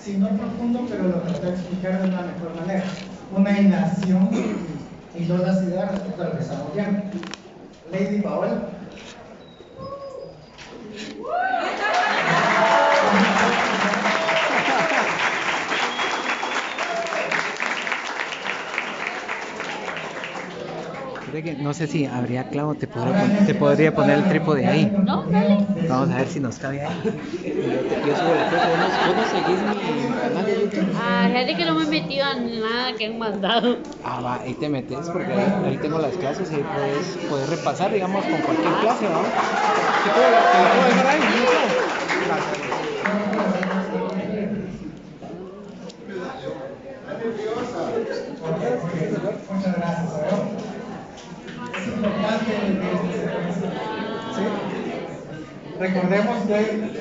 si no profundo, pero lo trato de explicar de una mejor manera. Una inhalación y todas las ideas respecto a lo que estamos viendo. Lady Paola. No sé si habría clavo, te podría poner el trípode ahí. No, dale. Vamos a ver si nos cabe ahí. Yo subo la foto. ¿Vos no seguís mi canal de YouTube? Ah, fíjate que no me he metido a nada que han mandado. Ah, va, ahí te metes porque ahí tengo las clases y ahí puedes repasar, digamos, con cualquier clase, ¿no? ¿Te la puedo dejar ahí? Muchas gracias. Es importante ¿sí? Recordemos que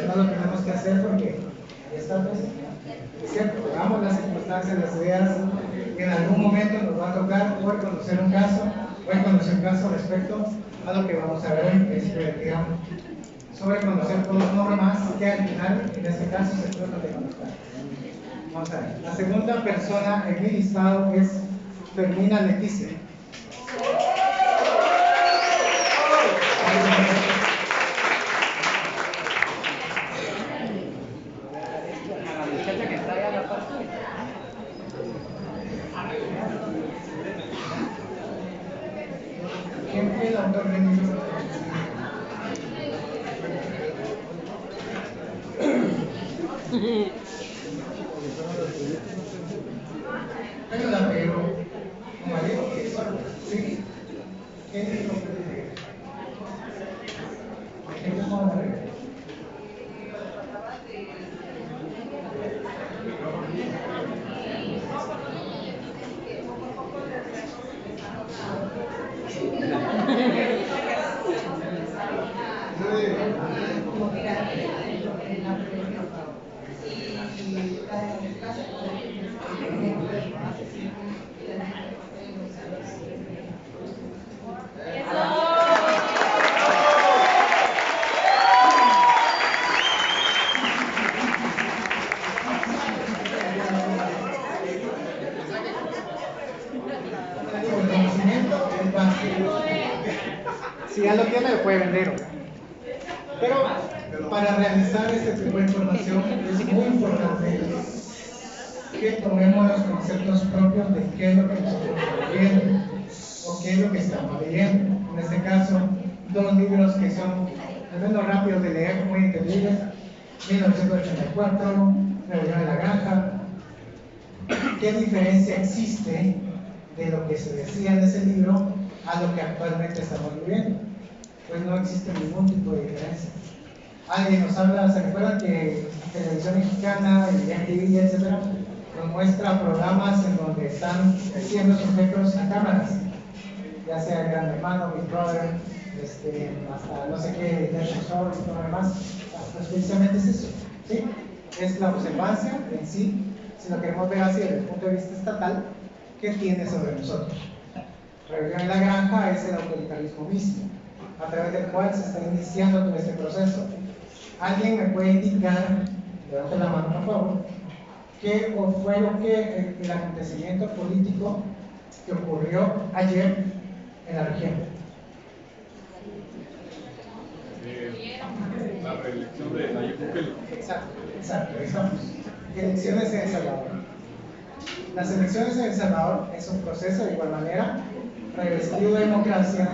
no lo tenemos que hacer porque estamos, es cierto, veamos las circunstancias, las ideas, y en algún momento nos va a tocar poder conocer un caso, respecto a lo que vamos a ver hoy, que es, digamos, sobre conocer todos los normas que al final, en este caso, se trata de conocer. Vamos a ver. La segunda persona en mi listado es Fermina Leticia. ¿Quién fue el autor del libro? Pero la pegó. ¿Cómo digo? ¿Sí? ¿Quién dijo? ¿Quién fue la pegó? Si ya lo tiene, lo puede vender. Pero para realizar este tipo de información es muy importante que tomemos los conceptos propios de qué es lo que nosotros estamos viendo o qué es lo que estamos leyendo. En este caso, dos libros que son al menos rápidos de leer, muy entendibles: 1984, Rebelión en la Granja. ¿Qué diferencia existe de lo que se decía en ese libro a lo que actualmente estamos viviendo? Pues no existe ningún tipo de diferencia. Alguien nos habla, ¿se recuerdan que Televisión Mexicana, y MTV, etcétera, nos muestra programas en donde están siendo sujetos a cámaras, ya sea Gran Hermano, Big Brother, hasta no sé qué, National Show y todo lo demás? Pues precisamente es eso, ¿sí? Es la observancia en sí, si lo queremos ver así desde el punto de vista estatal, ¿qué tiene sobre nosotros? Rebelión en la Granja es el autoritarismo mismo, a través del cual se está iniciando todo este proceso. ¿Alguien me puede indicar, levante la mano por favor, qué fue lo que el acontecimiento político que ocurrió ayer en la región? La reelección de Nayib Bukele. Exacto, estamos. Elecciones en El Salvador. Las elecciones en El Salvador es un proceso de igual manera, revestido de democracia,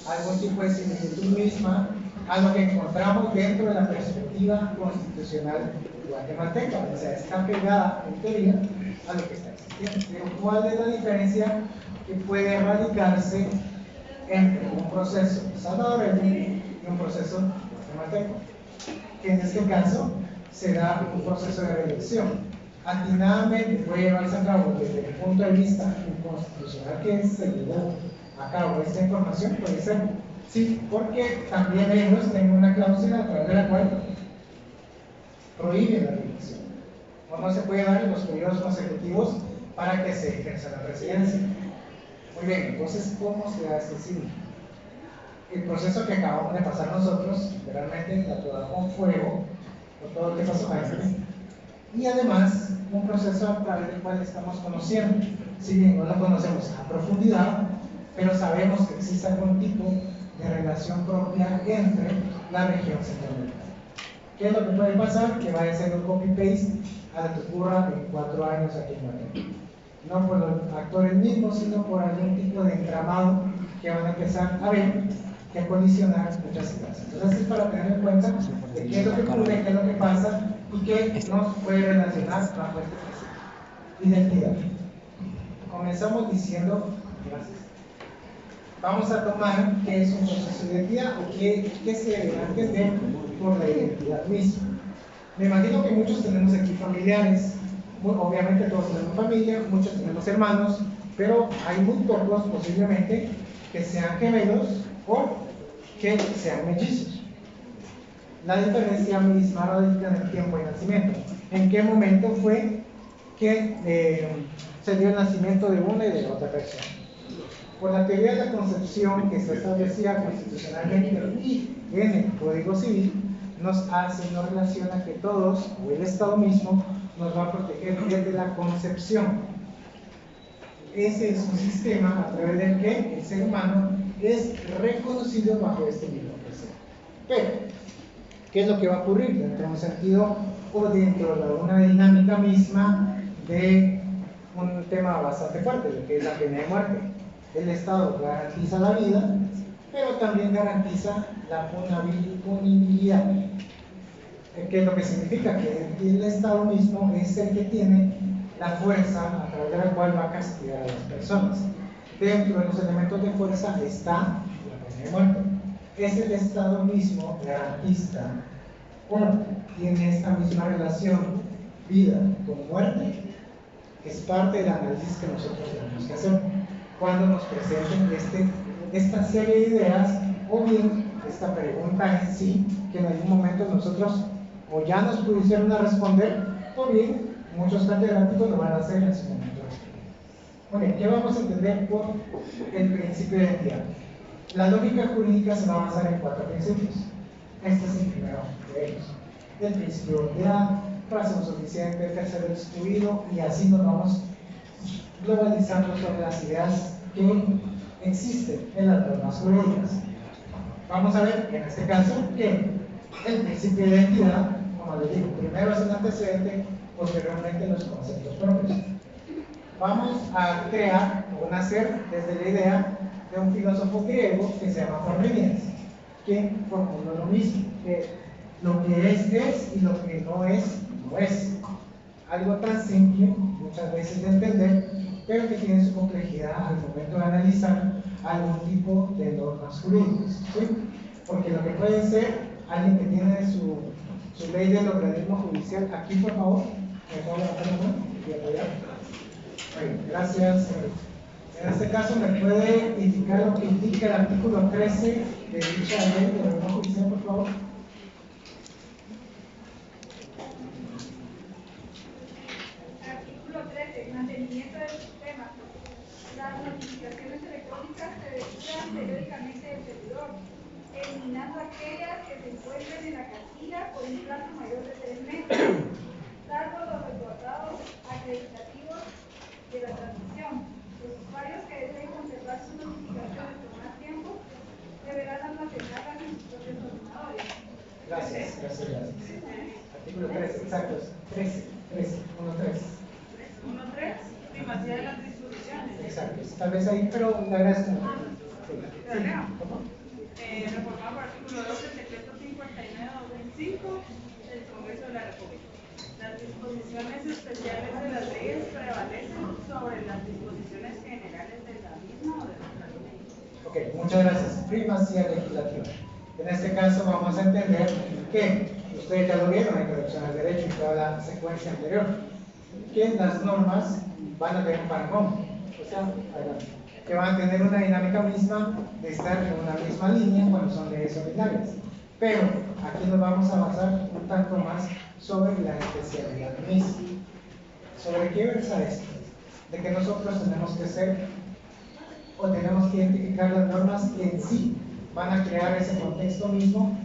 algún tipo de similitud misma a lo que encontramos dentro de la perspectiva constitucional guatemalteca, o sea, está pegada en teoría a lo que está existiendo. Pero ¿cuál es la diferencia que puede radicarse entre un proceso salvadoreño y un proceso guatemalteco? Que en este caso será un proceso de reelección. Atinadamente puede llevarse a cabo desde el punto de vista inconstitucional que se llevó a cabo esta información, puede ser, sí, porque también ellos tienen una cláusula a través de la cual prohíben la reelección. O no se puede dar en los periodos consecutivos para que se ejerza la presidencia. Muy bien, entonces, ¿cómo se hace así? El proceso que acabamos de pasar nosotros, realmente la toda con fuego, por todo lo que pasó antes, y además un proceso a través del cual estamos conociendo. Si bien no lo conocemos a profundidad, pero sabemos que existe algún tipo de relación propia entre la región centroamericana. ¿Qué es lo que puede pasar? Que vaya a ser un copy-paste a lo que ocurra en 4 años aquí en Guatemala. No por los actores mismos, sino por algún tipo de entramado que van a empezar a ver, que a colisionar muchas ideas. Entonces es para tener en cuenta de qué es lo que ocurre, qué es lo que pasa y qué nos puede relacionar bajo este principio. Identidad. Comenzamos diciendo, gracias. Vamos a tomar qué es un proceso de identidad o qué se debe entender por la identidad misma. Me imagino que muchos tenemos aquí familiares, obviamente todos tenemos familia, muchos tenemos hermanos, pero hay muy pocos posiblemente que sean gemelos o que sean mellizos. La diferencia misma radica en el tiempo de nacimiento. ¿En qué momento fue que se dio el nacimiento de una y de otra persona? Por la teoría de la concepción que está establecida constitucionalmente y en el Código Civil, nos hace, nos relaciona que todos, o el Estado mismo, nos va a proteger desde la concepción. Ese es un sistema a través del que el ser humano es reconocido bajo este mismo proceso. Pero, ¿qué es lo que va a ocurrir dentro de un sentido o dentro de una dinámica misma de un tema bastante fuerte, lo que es la pena de muerte? El Estado garantiza la vida, pero también garantiza la punibilidad. ¿Qué es lo que significa? Que el Estado mismo es el que tiene la fuerza a través de la cual va a castigar a las personas. Dentro de los elementos de fuerza está la pena de muerte. Es el Estado mismo garantista o tiene esta misma relación vida con muerte. Es parte del análisis que nosotros tenemos que hacer cuando nos presenten esta serie de ideas o bien esta pregunta en sí, que en algún momento nosotros o ya nos pudieron responder o bien muchos catedráticos lo van a hacer en su momento. Bueno, ¿qué vamos a entender por el principio de identidad? La lógica jurídica se va a basar en 4 principios. Este es el primero de ellos. El principio de identidad, razón suficiente, tercero excluido, y así nos vamos globalizando sobre las ideas que existen en las normas jurídicas. Vamos a ver en este caso que el principio de identidad, como les digo, primero es el antecedente, posteriormente los conceptos propios. Vamos a crear o nacer desde la idea de un filósofo griego que se llama Parménides, que formuló lo mismo, que lo que es y lo que no es, no es. Algo tan simple, muchas veces de entender, pero que tiene su complejidad al momento de analizar algún tipo de normas jurídicas, ¿sí? Porque lo que puede ser alguien que tiene su ley del organismo judicial, aquí por favor, me puedo levantar la mano y apoyar. Gracias. En este caso me puede indicar lo que indica el artículo 13 de dicha ley del organismo judicial, por favor. Artículo 13. Mantenimiento del sistema. Las notificaciones electrónicas se depuran periódicamente del servidor, eliminando aquellas que se encuentren en la casilla por un plazo mayor de 3 meses, salvo los resguardados acreditativos de la transmisión. Los usuarios que deseen conservar sus notificaciones por más tiempo deberán almacenarlas en sus propios ordenadores. Gracias. Artículo 13, exacto. 13, 1.3. 1.3. Primacía de las disposiciones. Exacto. Tal vez ahí, pero le agradezco. Reformado por artículo 12 del decreto 59/2005 del Congreso de la República. Las disposiciones especiales de las leyes prevalecen sobre las disposiciones generales de la misma o de otra ley. Ok, muchas gracias. Primacía legislativa. En este caso vamos a entender que ustedes ya lo vieron en Introducción al Derecho y toda la secuencia anterior, que las normas van a tener un parangón, o sea, que van a tener una dinámica misma de estar en una misma línea cuando son leyes ordinarias. Pero aquí nos vamos a basar un tanto más sobre la especialidad misma. ¿Sobre qué versa esto? De que nosotros tenemos que ser o tenemos que identificar las normas que en sí van a crear ese contexto mismo.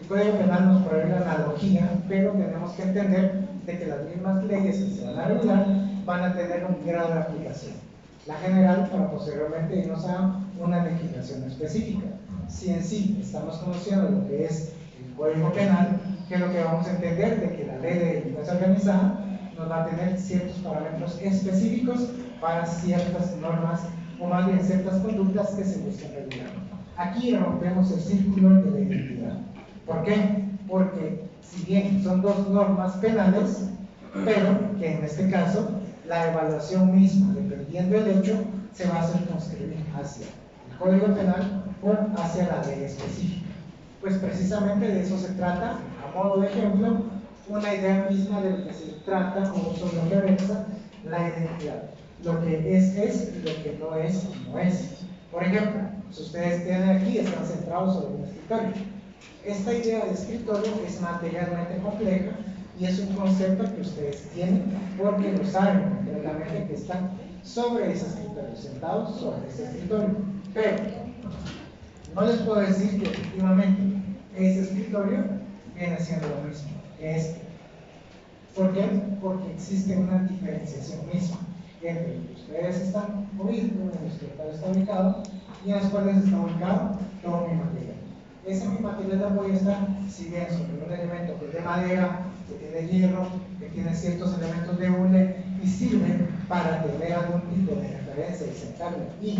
El Código Penal nos provee la analogía, pero tenemos que entender de que las mismas leyes que se van a regular van a tener un grado de aplicación. La general para posteriormente irnos a una legislación específica. Si en sí estamos conociendo lo que es el Código Penal, que es lo que vamos a entender de que la ley de delincuencia organizada nos va a tener ciertos parámetros específicos para ciertas normas o más bien ciertas conductas que se buscan regular. Aquí rompemos el círculo de la identidad. ¿Por qué? Porque si bien son dos normas penales, pero que en este caso la evaluación misma, dependiendo del hecho, se va a circunscribir hacia el Código Penal o hacia la ley específica. Pues precisamente de eso se trata, a modo de ejemplo, una idea misma de lo que se trata o sobre lo que versa la identidad. Lo que es y lo que no es, no es. Por ejemplo, si ustedes tienen aquí, están centrados sobre un escritorio. Esta idea de escritorio es materialmente compleja y es un concepto que ustedes tienen porque lo saben concretamente que están sobre ese escritorio, sentados sobre ese escritorio. Pero no les puedo decir que efectivamente ese escritorio viene siendo lo mismo que este. ¿Por qué? Porque existe una diferenciación misma entre lo que ustedes están ubicados, en el escritorio está ubicado y en los cuales está ubicado todo mi material. Ese mi material voy a estar, si bien sobre un elemento que es de madera, que tiene hierro, que tiene ciertos elementos de hule y sirve para tener algún tipo de referencia y sentarme y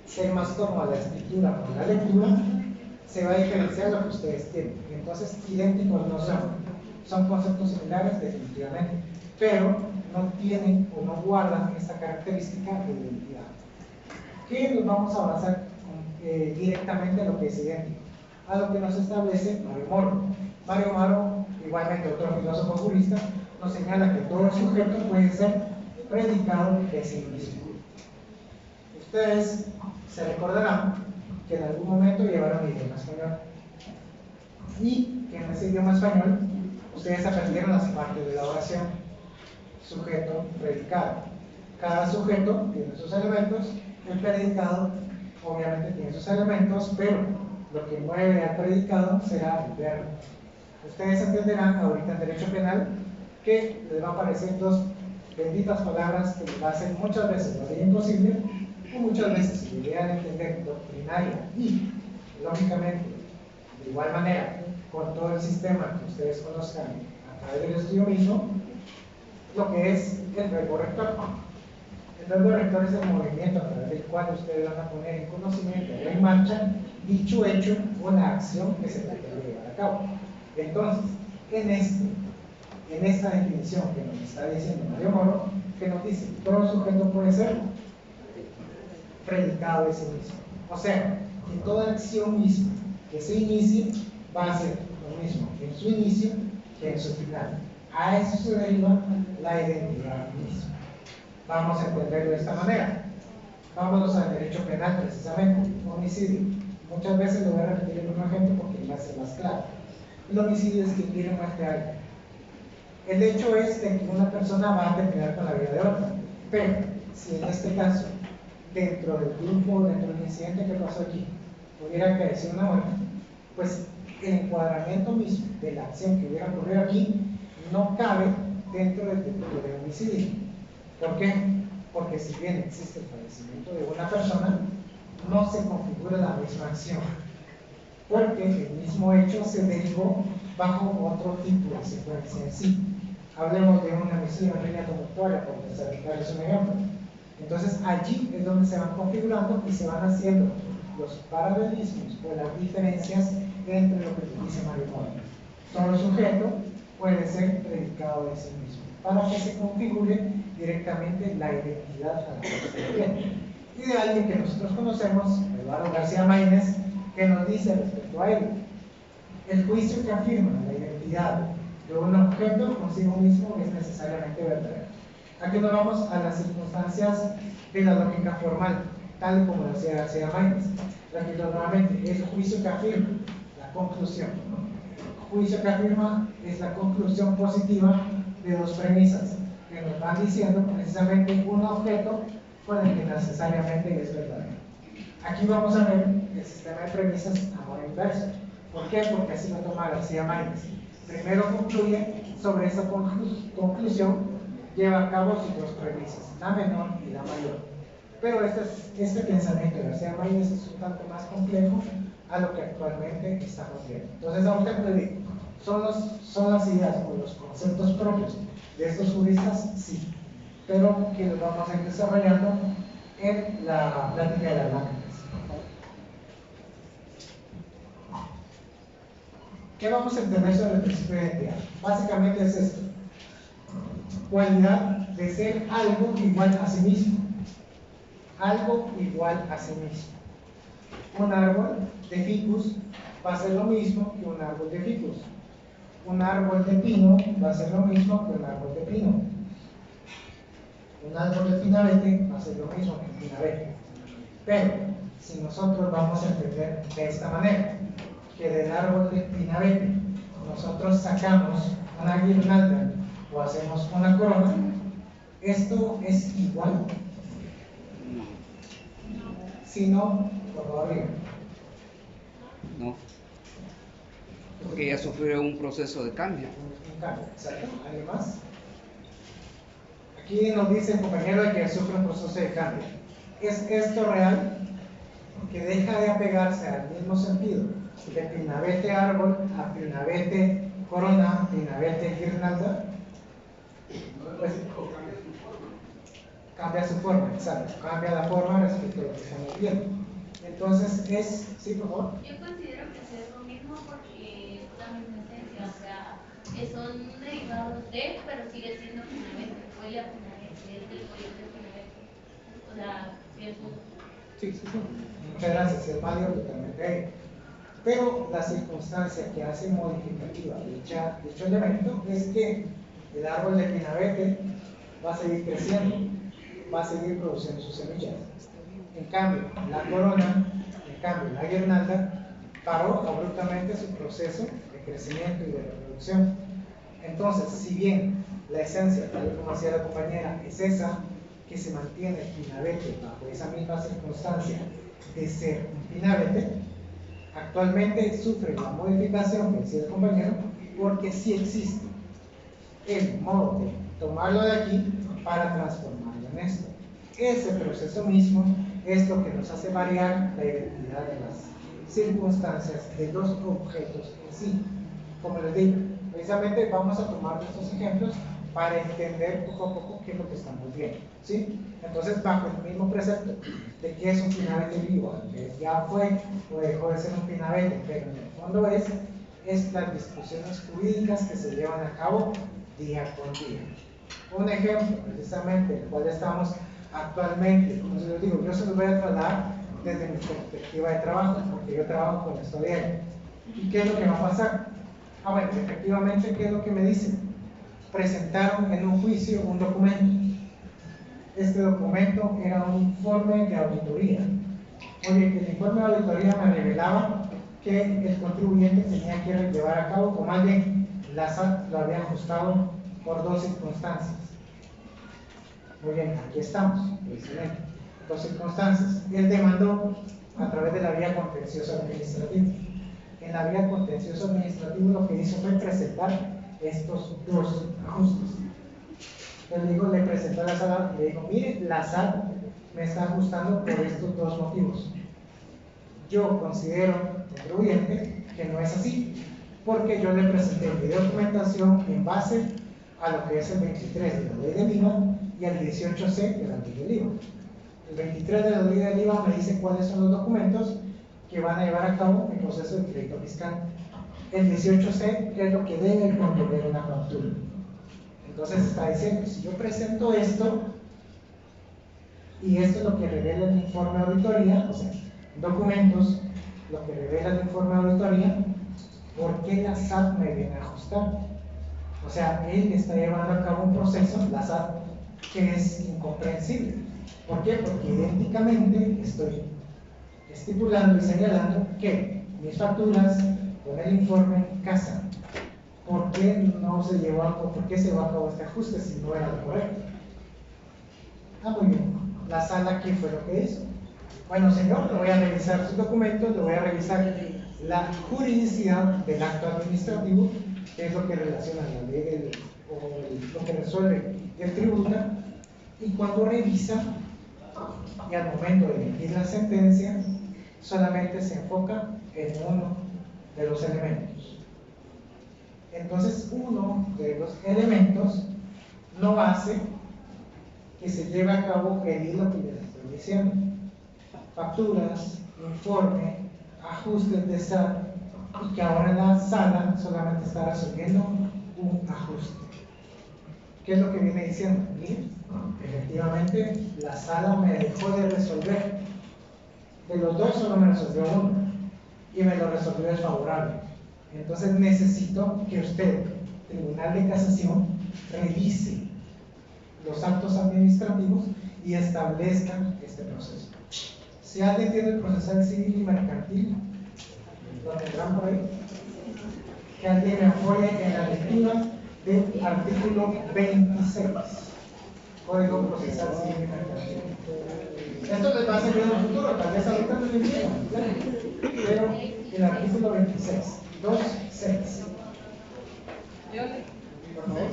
ser más cómoda la escritura o la lectura, se va a diferenciar lo que ustedes tienen. Entonces, idénticos no son conceptos similares definitivamente, pero no tienen o no guardan esta característica de identidad. ¿Qué nos vamos a basar directamente en lo que es idéntico? A lo que nos establece Mario Moro. Mario Moro, igualmente otro filósofo jurista, nos señala que todo sujeto puede ser predicado de sí mismo. Ustedes se recordarán que en algún momento llevaron idioma español y que en ese idioma español ustedes aprendieron las partes de la oración: sujeto, predicado. Cada sujeto tiene sus elementos, el predicado obviamente tiene sus elementos, pero lo que mueve al predicado será el verbo. Ustedes entenderán ahorita en derecho penal que les va a aparecer dos benditas palabras que les va a hacer muchas veces la ley imposible o muchas veces si llegan a entender doctrinaria y lógicamente de igual manera con todo el sistema que ustedes conozcan a través del estudio mismo, lo que es el verbo rector. El verbo rector es el movimiento a través del cual ustedes van a poner en conocimiento o en marcha dicho hecho o la acción que se pretende llevar a cabo. Entonces, en esta definición que nos está diciendo Mario Moro, que nos dice que todo sujeto puede ser predicado de sí mismo. O sea, que toda acción misma que se inicie va a ser lo mismo en su inicio que en su final. A eso se deriva la identidad misma. Vamos a entenderlo de esta manera. Vámonos al derecho penal precisamente, homicidio. Muchas veces lo voy a repetir en un ejemplo porque va a ser más claro. El homicidio es que quiere muerte a alguien. El hecho es de que una persona va a terminar con la vida de otra. Pero, si en este caso, dentro del grupo, dentro del incidente que pasó aquí, hubiera acaecido una muerte, pues el encuadramiento mismo de la acción que hubiera ocurrido aquí no cabe dentro del título de homicidio. ¿Por qué? Porque si bien existe el fallecimiento de una persona, no se configura la misma acción, porque el mismo hecho se derivó bajo otro tipo de secuencia en sí. Hablemos de un homicidio en línea conductuaria, por darles un ejemplo. Entonces allí es donde se van configurando y se van haciendo los paralelismos o las diferencias entre lo que dice Mario Moro. Todo sujeto puede ser predicado de sí mismo, para que se configure directamente la identidad a la que se refiere. Y de alguien que nosotros conocemos, Eduardo García Maínez, que nos dice respecto a ello: el juicio que afirma la identidad de un objeto consigo mismo es necesariamente verdadero. Aquí nos vamos a las circunstancias de la lógica formal, tal como lo decía García Maínez. Aquí normalmente es el juicio que afirma la conclusión. El juicio que afirma es la conclusión positiva de dos premisas que nos van diciendo precisamente un objeto con el que necesariamente es verdadero. Aquí vamos a ver el sistema de premisas a modo inverso. ¿Por qué? Porque así lo toma García Maínez. Primero concluye sobre esa conclusión lleva a cabo sus dos premisas, la menor y la mayor. Pero este pensamiento de García Maínez es un tanto más complejo a lo que actualmente estamos viendo. Entonces, ahorita que le digo, ¿son las ideas o los conceptos propios de estos juristas? Sí, pero que los vamos a ir desarrollando en la plática de las láminas. ¿Qué vamos a entender sobre el principio de identidad? Básicamente es esto: cualidad de ser algo igual a sí mismo. Algo igual a sí mismo. Un árbol de ficus va a ser lo mismo que un árbol de ficus. Un árbol de pino va a ser lo mismo que un árbol de pino. Un árbol de pinabete va a ser lo mismo que un pinabete. Pero, si nosotros vamos a entender de esta manera, que del árbol de pinabete nosotros sacamos una guirnalda o hacemos una corona, esto es igual. Si no, por favor, digan. No, porque ya sufrió un proceso de cambio. Un cambio, exacto. ¿Alguien más? Aquí nos dice el compañero de que sufre un proceso de cambio. ¿Es esto real? Que deja de apegarse al mismo sentido de pinabete árbol a pinabete corona, pinabete guirnalda. Pues cambia su forma, exacto, cambia la forma respecto a lo que estamos viendo. Entonces es, sí, por favor. Yo considero que es lo mismo porque es la misma esencia, o sea, son derivados de, pero sigue siendo pinabete, huele a pinabete, es del proyecto de pinabete. O sea, es un... Sí, sí, sí. Muchas gracias, es válido totalmente. Pero la circunstancia que hace modificativa dicho elemento es que el árbol de pinabete va a seguir creciendo, va a seguir produciendo sus semillas. En cambio, la corona, en cambio, la guirnalda, paró abruptamente su proceso de crecimiento y de reproducción. Entonces, si bien la esencia, tal como decía la compañera, es esa, que se mantiene el pinabete bajo esa misma circunstancia de ser un pinabete, actualmente sufre la modificación que decía el compañero, porque sí existe el modo de tomarlo de aquí para transformarlo en esto. Ese proceso mismo es lo que nos hace variar la identidad de las circunstancias de los objetos en sí. Como les digo, precisamente vamos a tomar estos ejemplos para entender poco a poco qué es lo que estamos viendo, ¿sí? Entonces, bajo el mismo precepto de que es un pinabete vivo, que ya fue o dejó de ser un pinabete, pero en el fondo es las discusiones jurídicas que se llevan a cabo día con día. Un ejemplo, precisamente, el cual estamos actualmente, como se lo digo, yo se lo voy a trasladar desde mi perspectiva de trabajo, porque yo trabajo con esto diario. ¿Y qué es lo que va a pasar? Bueno, efectivamente, ¿qué es lo que me dicen? Presentaron en un juicio un documento. Este documento era un informe de auditoría. Oye, que el informe de auditoría me revelaba que el contribuyente tenía que llevar a cabo, o más bien, la SAT lo había ajustado por dos circunstancias. Muy bien, aquí estamos, excelente. Dos circunstancias. Él demandó a través de la vía contencioso administrativa. En la vía contencioso administrativo lo que hizo fue presentar estos dos ajustes. Le presentó a la sala y le dijo: mire, la SAT me está ajustando por estos dos motivos. Yo considero, contribuyente, que no es así, porque yo le presenté mi documentación en base a lo que es el 23 de la ley del IVA y el 18C de la ley del IVA. El 23 de la ley del IVA me dice cuáles son los documentos que van a llevar a cabo el proceso de crédito fiscal. El 18C es lo que debe contener una factura. Entonces está diciendo, si yo presento esto, y esto es lo que revela el informe de auditoría, o sea, documentos, lo que revela el informe de auditoría, ¿por qué la SAT me viene a ajustar? O sea, él está llevando a cabo un proceso, la SAT, que es incomprensible. ¿Por qué? Porque idénticamente estoy estipulando y señalando que mis facturas con el informe casan. ¿Por qué no se llevó a cabo, por qué se llevó a cabo este ajuste si no era lo correcto? Muy bien. La sala, ¿qué fue lo que hizo? Bueno, señor, le voy a revisar sus documentos, le voy a revisar la juridicidad del acto administrativo que es lo que relaciona la ley lo que resuelve el tribunal, y cuando revisa, y al momento de emitir la sentencia, solamente se enfoca en uno de los elementos. Entonces, uno de los elementos no hace que se lleve a cabo el hilo que les estoy diciendo: facturas, informe, ajustes de SAT, y que ahora la sala solamente está resolviendo un ajuste. ¿Qué es lo que viene diciendo? Y efectivamente la sala me dejó de resolver. De los dos solo me resolvió uno, y me lo resolvió desfavorable. Entonces necesito que usted, Tribunal de Casación, revise los actos administrativos y establezca este proceso. Si alguien tiene el procesal civil y mercantil, lo tendrán por ahí. Que alguien me apoye en la lectura del artículo 26, Código Procesal Civil y Mercantil. Esto les va a servir en el futuro, tal vez ahorita no les entiendan, pero el artículo 26, 2.6. Por favor.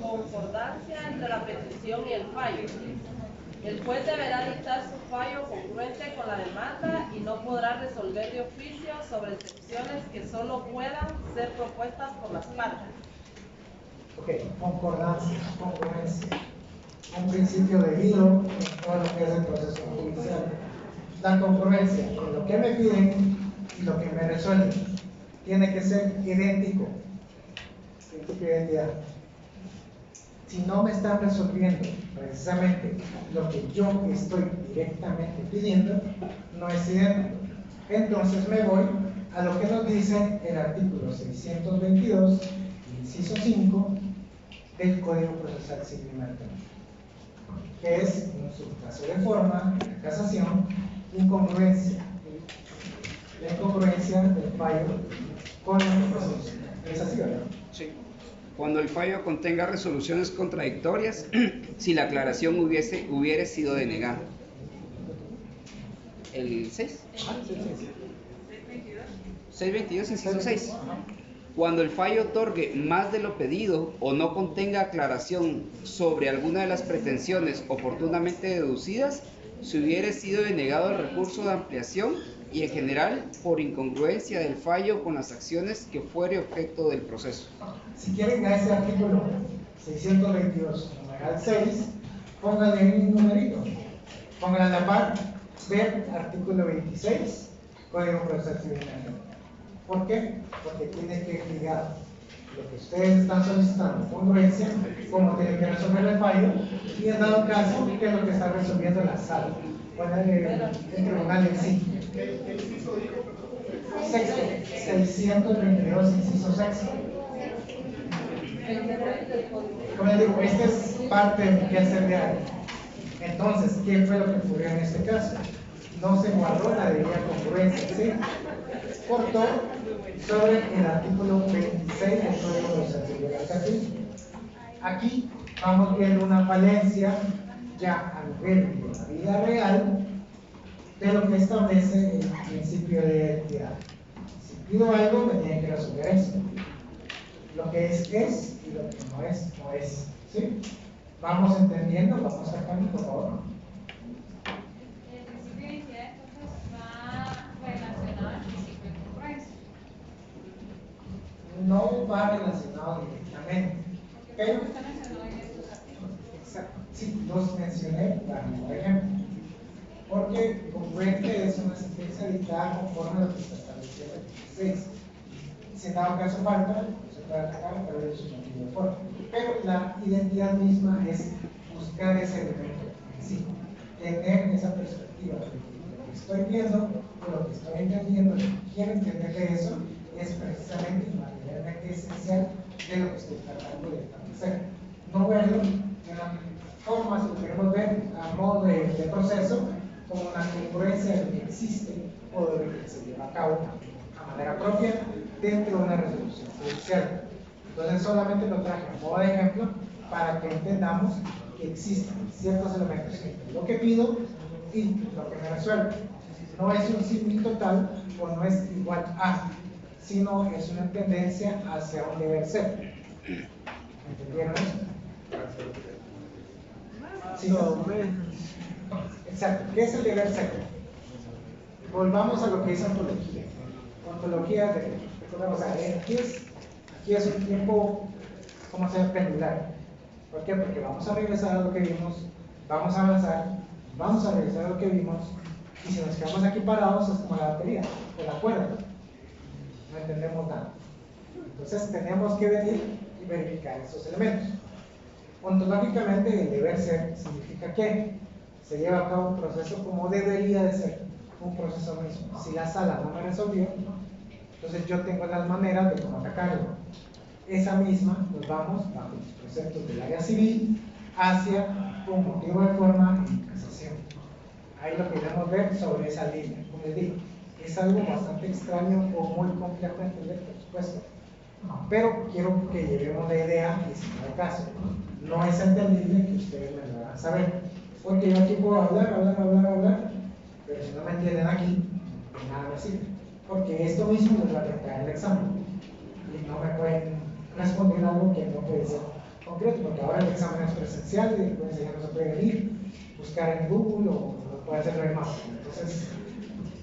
Concordancia entre la petición y el fallo. El juez deberá dictar su fallo congruente con la demanda y no podrá resolver de oficio sobre excepciones que solo puedan ser propuestas por las partes. Ok, concordancia, congruencia. Un principio debido en todo lo que es el proceso judicial. La congruencia en lo que me piden y lo que me resuelven tiene que ser idéntico. Principio de identidad. Si no me están resolviendo precisamente lo que yo estoy directamente pidiendo, no es idéntico. Entonces me voy a lo que nos dice el artículo 622, inciso 5 del Código Procesal Civil y Mercantil, que es, en su caso de forma, en la casación, incongruencia. La incongruencia del fallo con la resolución. ¿Es así, verdad? Sí. Cuando el fallo contenga resoluciones contradictorias, si la aclaración hubiere sido denegada. El 6. 622, inciso 6. Cuando el fallo otorgue más de lo pedido o no contenga aclaración sobre alguna de las pretensiones oportunamente deducidas, si hubiere sido denegado el recurso de ampliación y en general por incongruencia del fallo con las acciones que fuere objeto del proceso. Si quieren a ese artículo 622, numeral 6, pónganle un numerito. Pónganle a la par, ver artículo 26, Código Procesal Civil y Mercantil. ¿Por qué? Porque tiene que ligar lo que ustedes están solicitando, congruencia, cómo tienen que resolver el fallo, y en dado caso, qué es lo que está resolviendo la sala, bueno, el tribunal en sí. Sexto, 622, inciso sexto. Como les digo, esta es parte del quehacer diario. Entonces, ¿qué fue lo que ocurrió en este caso? No se guardó la debida congruencia, ¿sí? Cortó sobre el artículo 26 del Código Procesal Civil y Mercantil. Aquí vamos viendo una falencia ya a nivel de la vida real de lo que establece el principio de identidad. Si pido algo, me tienen que resolver eso. Lo que es y lo que no es. ¿Sí? Vamos entendiendo, vamos sacando, por favor. El principio de identidad entonces va relacionado al principio de congruencia. No va relacionado directamente. Porque no está mencionado en estos artículos. Exacto. Sí, los mencioné, por ejemplo. Porque congruente es una sentencia dictada conforme a lo que está establecido en el 16. Si en dado caso falta, se puede atacar, pero es un motivo de forma. Pero la identidad misma es buscar ese elemento en sí, tener esa perspectiva de lo que estoy viendo, de lo que estoy entendiendo, lo que quiero entender de eso, es precisamente y materialmente esencial de lo que estoy tratando de establecer. No verlo de una forma, si lo queremos ver a modo de proceso, como una congruencia de lo que existe o de lo que se lleva a cabo a manera propia dentro de una resolución judicial. Entonces solamente lo traje a modo de ejemplo para que entendamos que existen ciertos elementos entre lo que pido y lo que me resuelve. No es un símil total o no es igual a, sino es una tendencia hacia un deber ser. ¿Entendieron eso? Sí, no. Exacto. ¿Qué es el deber ser? Volvamos a lo que es ontología. Ontología de, recordemos, aquí es un tiempo, ¿cómo se llama? Pendular. ¿Por qué? Porque vamos a regresar a lo que vimos, vamos a avanzar, vamos a regresar a lo que vimos, y si nos quedamos aquí parados es como la batería o la cuerda. No entendemos nada. Entonces tenemos que venir y verificar esos elementos. Ontológicamente, el deber ser significa que se lleva a cabo un proceso como debería de ser, un proceso mismo. Si la sala no me resolvió, entonces yo tengo las maneras de cómo atacarlo. Esa misma nos vamos bajo los preceptos del área civil hacia un motivo de forma y casación. Ahí lo queremos ver sobre esa línea. Como les digo, es algo bastante extraño o muy complejo de entender, por supuesto. Pero quiero que llevemos la idea y si no hay caso, no es entendible que ustedes me lo hagan saber. Porque yo aquí puedo hablar, pero si no me entienden aquí, de nada me sirve. Porque esto mismo les va a tratar el examen. Y no me pueden responder algo que no puede ser concreto, porque ahora el examen es presencial y después ya no se puede venir, buscar en Google o puede hacerlo en mapa. Entonces,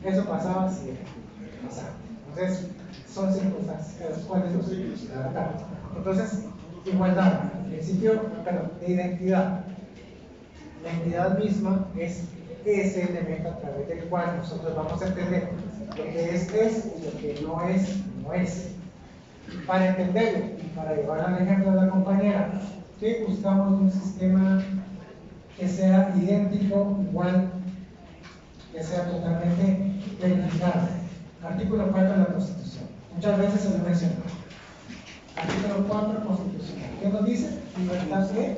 eso pasaba, sí, pasaba. Entonces, son circunstancias, las cuales los adaptamos. Entonces, igualdad, principio, perdón, de identidad. La entidad misma es ese elemento a través del cual nosotros vamos a entender lo que es y lo que no es, no es. Para entenderlo y para llevar al ejemplo de la compañera, que buscamos un sistema que sea idéntico, igual, que sea totalmente verificable. Artículo 4 de la Constitución. Muchas veces se lo menciona. Artículo 4 constitucional. ¿Qué nos dice? Libertad de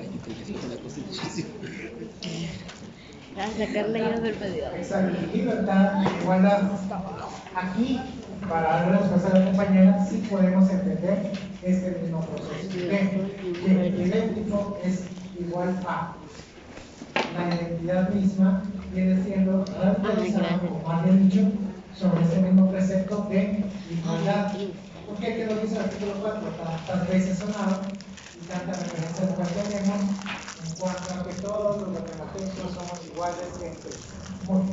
A sacarle ya del pedido. exacto, libertad, igualdad. Aquí, para darle la respuesta a la compañera, sí podemos entender este mismo proceso. Que idéntico es igual a. La identidad misma viene siendo actualizada, como había dicho, sobre ese mismo precepto de igualdad. ¿Por qué? ¿Qué nos dice el artículo 4? Tantas veces sonado y tantas referencias que tenemos en cuanto a que todos los matemáticos somos iguales entre sí. Bueno,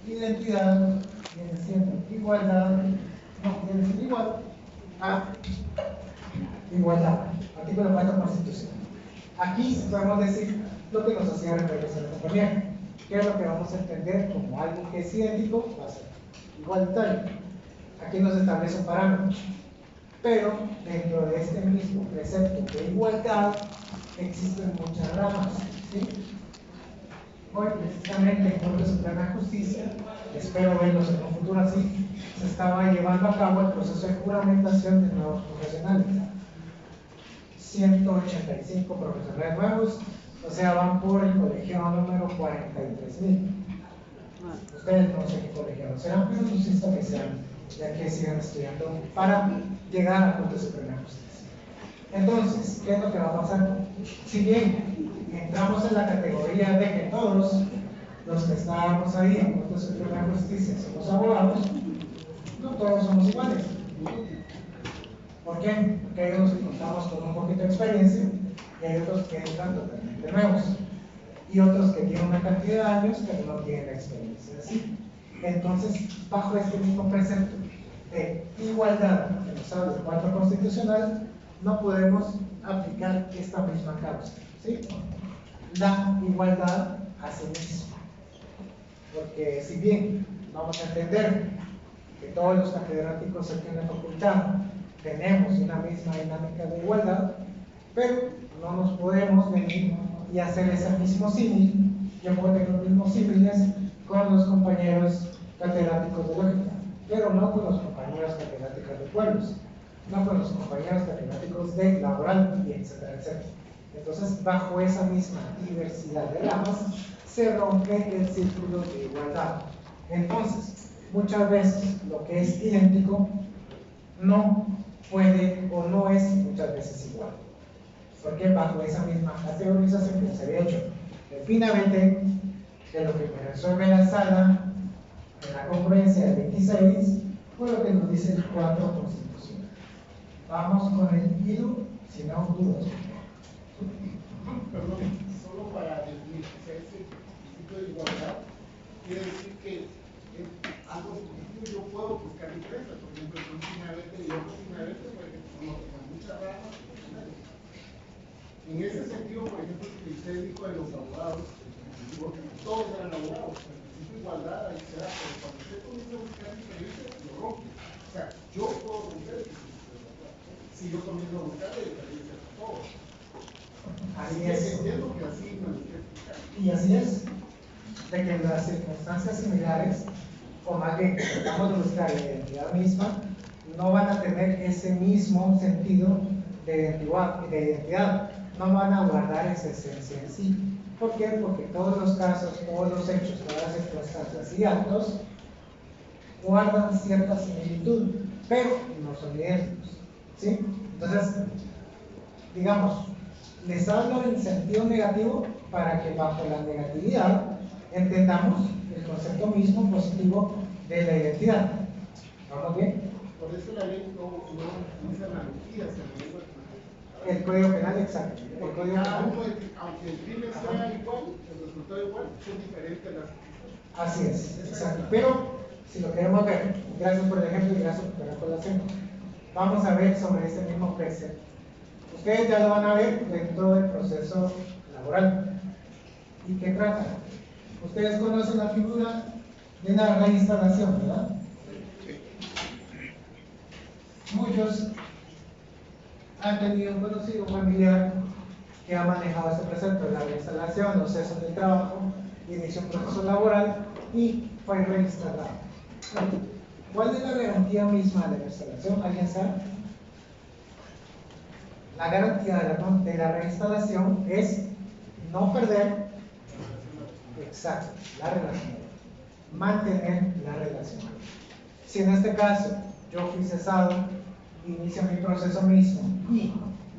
identidad viene siendo igualdad, no, viene siendo igual a igualdad. Artículo 4 Constitución. Aquí podemos decir lo que nos hacía referencia a la compañera. ¿Qué es lo que vamos a entender como algo que es idéntico? Va a ser igualitario. Aquí nos establece un parámetro. Pero dentro de este mismo precepto de igualdad existen muchas ramas. ¿Sí? Hoy, precisamente en Corte Suprema de Justicia, espero verlos en un futuro así, se estaba llevando a cabo el proceso de juramentación de nuevos profesionales. 185 profesionales nuevos, o sea, van por el colegiado número 43.000. Ustedes no sé qué colegiado serán, pero insisto que sean, ya que sigan estudiando para llegar a la Corte Suprema de Justicia. Entonces, ¿qué es lo que va a pasar? Si bien entramos en la categoría de que todos los que estábamos ahí en la Corte Suprema de Justicia somos abogados, no todos somos iguales. ¿Por qué? Porque hay unos que contamos con un poquito de experiencia y hay otros que entran totalmente nuevos y otros que tienen una cantidad de años pero no tienen la experiencia así. Entonces, bajo este mismo precepto de igualdad que nos habla del 4 constitucional, no podemos aplicar esta misma causa, ¿sí? La igualdad a sí misma. Porque si bien vamos a entender que todos los catedráticos aquí en la facultad tenemos una misma dinámica de igualdad, pero no nos podemos venir y hacer ese mismo símil. Yo puedo tener los mismos símiles con los compañeros catedráticos de lógica, pero no con los compañeros catedráticos de pueblos, no con los compañeros catedráticos de laboral, y etcétera, etcétera. Entonces, bajo esa misma diversidad de ramas, se rompe el círculo de igualdad. Entonces, muchas veces lo que es idéntico no puede o no es muchas veces igual. Porque bajo esa misma categorización que se había hecho finalmente de lo que me resuelve la sala en la congruencia del 26, con lo que nos dice el 4 constitucional. Vamos con el ILU, si no dudas. Perdón, solo para definir ese principio de igualdad, quiere decir que es algo positivo. Yo puedo buscar diferencias, por ejemplo, yo una vez y otro una vez, por ejemplo, con muchas ramas. En ese sentido, por ejemplo, que usted dijo de los abogados, porque todos eran abogados, el principio de igualdad ahí se da, pero cuando usted comienza a buscar diferencias, lo rompe. O sea, yo puedo romper el principio de igualdad si yo comienzo a buscar diferencias a todos. Así es. Entiendo que así me lo estoy explicando. Y así es, de que en las circunstancias similares, o más bien, tratamos de buscar la identidad misma, no van a tener ese mismo sentido de identidad, no van a guardar esa esencia en sí. ¿Por qué? Porque todos los casos, todos los hechos, todas las circunstancias y actos guardan cierta similitud, pero no son idénticos. ¿Sí? Entonces, digamos, les hablo en sentido negativo para que bajo la negatividad entendamos el concepto mismo positivo de la identidad. ¿Vamos bien? Por eso la ley no utiliza analogías en la lengua extranjera. El Código Penal, exacto. El Porque Código cada Penal. uno, aunque el crimen sea igual, el resultado igual, son diferentes las circunstancias. Así es, exacto. Pero si lo queremos ver, gracias por el ejemplo y gracias por la colación, vamos a ver sobre este mismo precepto. Ustedes ya lo van a ver dentro del proceso laboral. ¿Y qué trata? Ustedes conocen la figura de la reinstalación, ¿verdad? Muchos han tenido un conocido familiar que ha manejado este precepto de la reinstalación, los cesos del trabajo, inició un proceso laboral y fue reinstalado. ¿Cuál es la garantía misma de la reinstalación? ¿Alguien sabe? La garantía de la reinstalación es no perder, exacto, la relación, mantener la relación. Si en este caso yo fui cesado, inicio mi proceso mismo y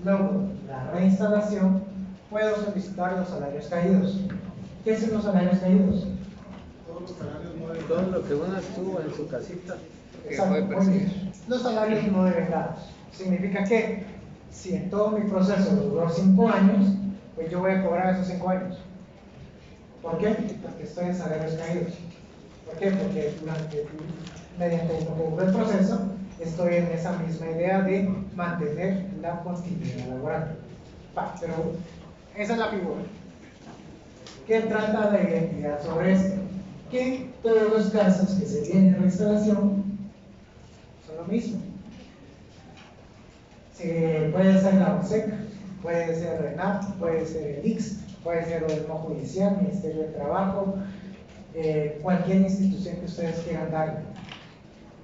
logro la reinstalación, puedo solicitar los salarios caídos. ¿Qué son los salarios caídos? Todos los salarios no deben. Todo lo que uno estuvo en su casita. Exacto, muy bien. Los salarios no devengados. Significa que si en todo mi proceso duró 5 años, pues yo voy a cobrar esos 5 años. ¿Por qué? Porque estoy en salarios caídos. ¿Por qué? Porque mediante lo que duró el proceso, estoy en esa misma idea de mantener la continuidad laboral. Pero esa es la figura. ¿Qué trata la identidad sobre esto? Que todos los casos que se tienen en reinstalación son lo mismo. Puede ser la ONSEC, puede ser RENAP, puede ser el IX, puede ser el Mo Judicial, Ministerio de Trabajo, cualquier institución que ustedes quieran darle.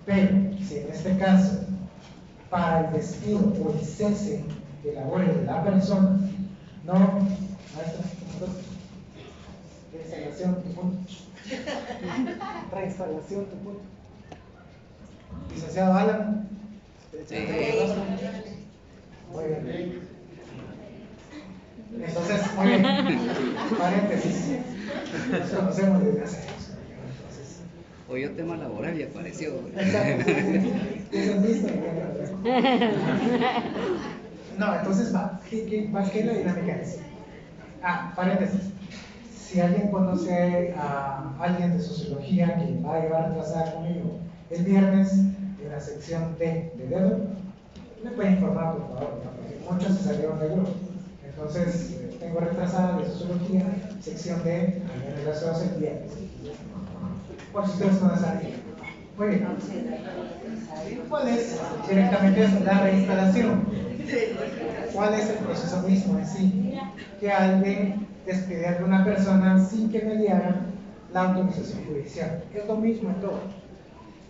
Pero si en este caso, para el despido o el cese de labores de la persona, no, maestra, reinstalación, tu punto. Reinstalación, tu punto. Licenciado Alan. Sí. Muy bien. Entonces, muy bien. Paréntesis. Nos conocemos desde hace años. Oyó tema laboral y apareció. Exacto. No, entonces va. ¿Qué es la dinámica de eso? Paréntesis. Si alguien conoce a alguien de sociología que va a llevar retrasada conmigo el viernes en la sección D de dedo, me puede informar, por favor, ¿no? Porque muchos se salieron del grupo. Entonces, tengo retrasada de sociología, sección D, en relación el viernes. Por si ustedes no saben. Muy bien. ¿Cuál es directamente eso? La reinstalación. ¿Cuál es el proceso mismo en sí? Que alguien despide a una persona sin que mediara la autorización judicial. Es lo mismo en todo.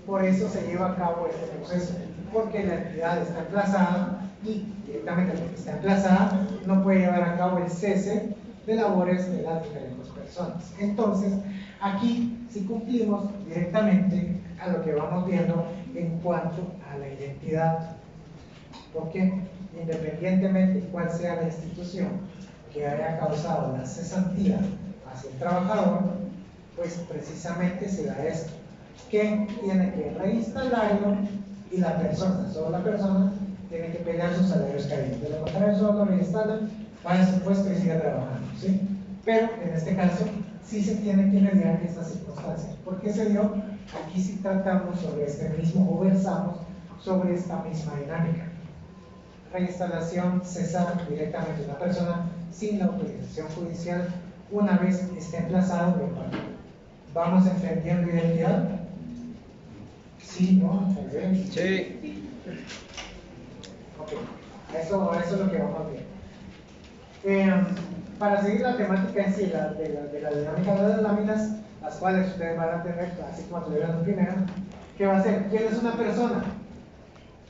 Por eso se lleva a cabo este proceso, porque la entidad está emplazada y directamente porque está emplazada no puede llevar a cabo el cese de labores de las diferentes personas. Entonces, aquí sí cumplimos directamente a lo que vamos viendo en cuanto a la identidad. Porque independientemente de cuál sea la institución que haya causado la cesantía hacia el trabajador, pues precisamente se da esto. que tiene que reinstalarlo y la persona, solo la persona, tiene que pagar sus salarios caídos. De lo contrario, solo lo reinstalan, paga su puesto y sigue trabajando, ¿sí? Pero en este caso, sí se tiene que mediar estas circunstancias. ¿Por qué se dio? Aquí sí tratamos sobre este mismo o versamos sobre esta misma dinámica. Reinstalación, cesar directamente una persona sin la autorización judicial una vez esté emplazado de paro. ¿Vamos entendiendo identidad? Sí, ¿no? Sí. Ok, eso es lo que vamos bien. Para seguir la temática en sí, de la dinámica de las láminas, las cuales ustedes van a tener, así como tuvieron en primera, ¿qué va a ser? ¿Quién es una persona?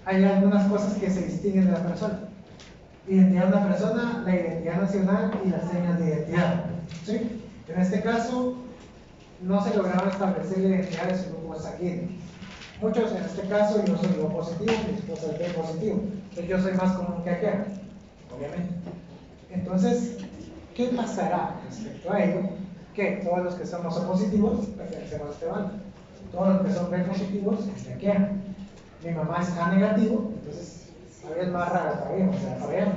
Hay algunas cosas que se distinguen de la persona. Identidad de una persona, la identidad nacional y las señas de identidad. ¿Sí? En este caso, no se lograron establecer la identidad de su grupo sanguíneo. Muchos, en este caso, yo soy O positivo, mi esposa es B positivo. Entonces yo soy más común que aquel, obviamente. Entonces, ¿qué pasará respecto a ello? Que todos los que somos O positivos pertenecemos a este bando. Todos los que son B positivos es de aquel. Mi mamá es A negativo, entonces todavía es más rara todavía, o sea, todavía.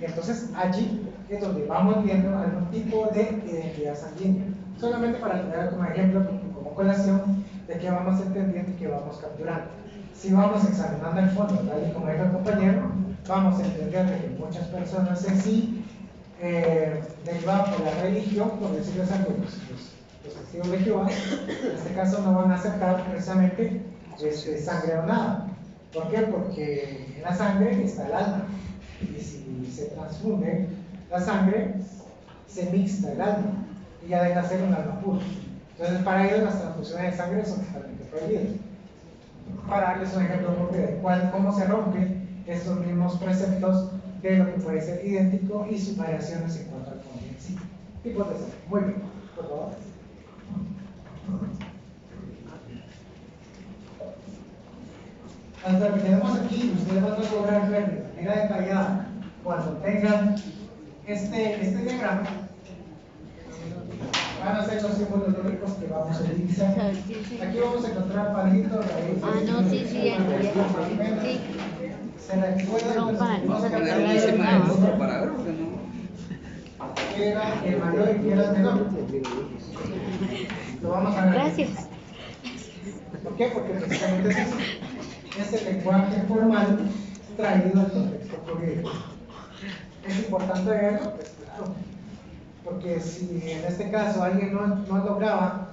Y entonces allí es donde vamos viendo algún tipo de identidad sanguínea. Solamente para tener como ejemplo, como colación, de que vamos entendiendo y que vamos capturando. Si vamos examinando el fondo, tal y como dijo el compañero, vamos a entender de que muchas personas en sí, derivadas por la religión, por decirles algo, los testigos de Jehová, en este caso no van a aceptar precisamente sangre donada. ¿Por qué? Porque en la sangre está el alma. Y si se transfunde la sangre, se mixta el alma y ya deja de ser un alma puro. Entonces, para ellos las transfusiones de sangre son totalmente prohibidas. Para darles un ejemplo propio de cómo se rompen estos mismos preceptos de lo que puede ser idéntico y sus variaciones en cuanto al fondo en sí. Tipos de sangre. Muy bien, por favor. Hasta lo que tenemos aquí, ustedes van a lograr ver de manera detallada cuando tengan este diagrama. Van a ser los símbolos lógicos que vamos a utilizar. Aquí vamos a encontrar palitos, raíces. No, sí, ya. Sí. ¿Se recuerdan? No, para Vamos a ponerlo encima del otro para ver, porque no. ¿Qué era el mayor y qué era el menor? Lo vamos a ver. Gracias. ¿Por qué? Porque precisamente es eso. Es el lenguaje formal traído al contexto jurídico. Es importante verlo, pues claro, porque si en este caso alguien no lograba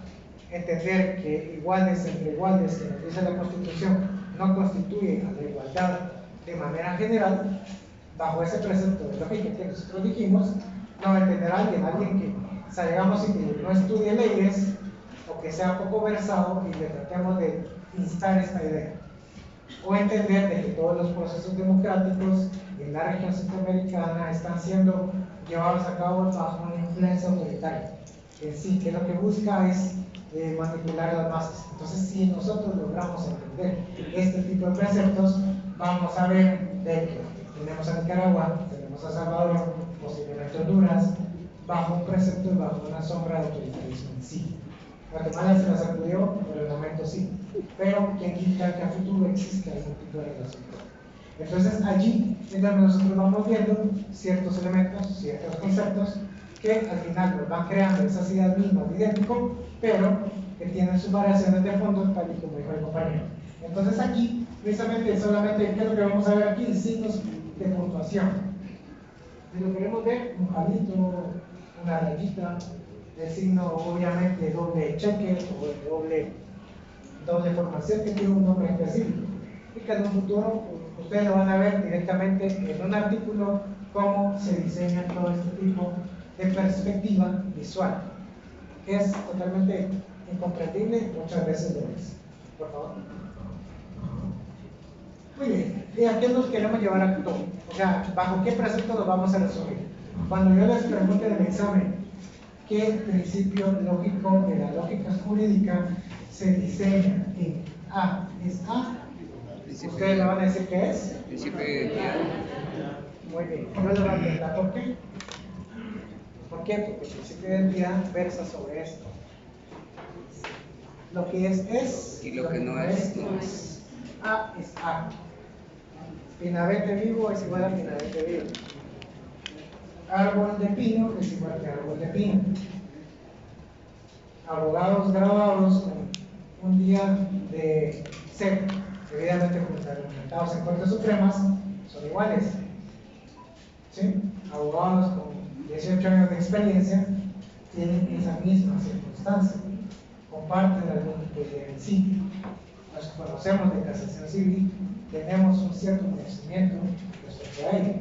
entender que iguales entre iguales, que nos dice la Constitución, no constituye a la igualdad de manera general, bajo ese precepto de lógica que nosotros dijimos, no va a entender a alguien que salgamos y que no estudie leyes o que sea poco versado y le tratemos de instar esta idea. O entender de que todos los procesos democráticos en la región centroamericana están siendo llevados a cabo bajo una influencia autoritaria. En sí, que lo que busca es manipular a las masas. Entonces, si nosotros logramos entender este tipo de preceptos, vamos a ver de que tenemos a Nicaragua, tenemos a Salvador, posiblemente Honduras, bajo un precepto y bajo una sombra de autoritarismo en sí. Guatemala se la sacudió, por el momento sí, pero ¿quién quita que a futuro exista algún tipo de relación? Entonces allí es donde nosotros vamos viendo ciertos elementos, ciertos conceptos que al final nos van creando esas ideas mismas de idéntico, pero que tienen sus variaciones de fondo, tal y como dijo el compañero. Entonces aquí, precisamente, solamente, ¿qué es lo que vamos a ver aquí? Signos de puntuación. Si lo queremos ver, un palito, una rayita, el signo obviamente doble cheque o doble formación que tiene un nombre específico y que en un futuro ustedes lo van a ver directamente en un artículo cómo se diseña todo este tipo de perspectiva visual, que es totalmente incomprendible, muchas veces lo es. Por favor. Muy bien, ¿y a qué nos queremos llevar a todo? O sea, ¿bajo qué precepto nos vamos a resumir? Cuando yo les pregunte en el examen ¿qué principio lógico de la lógica jurídica se diseña en A? ¿Es A? Ustedes le van a decir qué es. Principio de identidad. Muy bien, yo les voy a preguntar por qué. ¿Por qué? Porque el principio de identidad versa sobre esto. Lo que es, Y lo que no es, no es. A es A. Pinabete vivo es igual a pinabete vivo. Árbol de pino es igual que árbol de pino. Abogados graduados con un día de SEP, debidamente fundamentados en Cortes Supremas, son iguales. ¿Sí? Abogados con 18 años de experiencia tienen esa misma circunstancia, comparten algún tipo de sí. Nos conocemos de casación civil, tenemos un cierto conocimiento respecto a ello.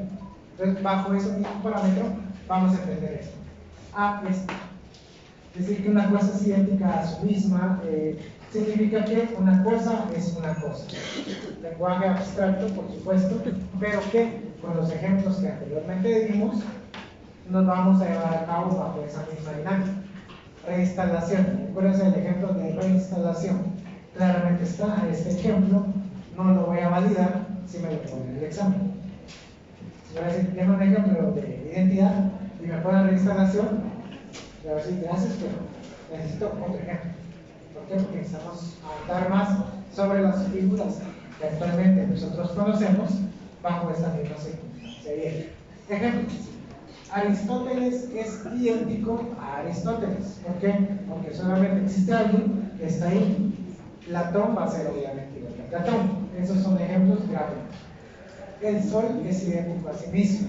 Entonces, bajo ese mismo parámetro, vamos a entender esto. A es A. Es decir, que una cosa es idéntica a su misma, significa que una cosa es una cosa. Lenguaje abstracto, por supuesto, pero que con los ejemplos que anteriormente dimos, nos vamos a llevar a cabo bajo esa misma dinámica. Reinstalación. Recuerden el ejemplo de reinstalación. Claramente está este ejemplo, no lo voy a validar si me lo ponen en el examen. Si voy a decir, tengo un ejemplo de identidad y me ponen reinstalación, le voy a decir gracias, pero necesito otro ejemplo. ¿Por qué? Porque necesitamos ahondar más sobre las figuras que actualmente nosotros conocemos bajo esta misma circunstancia. Ejemplo. Aristóteles es idéntico a Aristóteles. ¿Por qué? Porque solamente existe alguien que está ahí. Platón va a ser obviamente igual que Platón. Esos son ejemplos gráficos. El Sol es idéntico a sí mismo.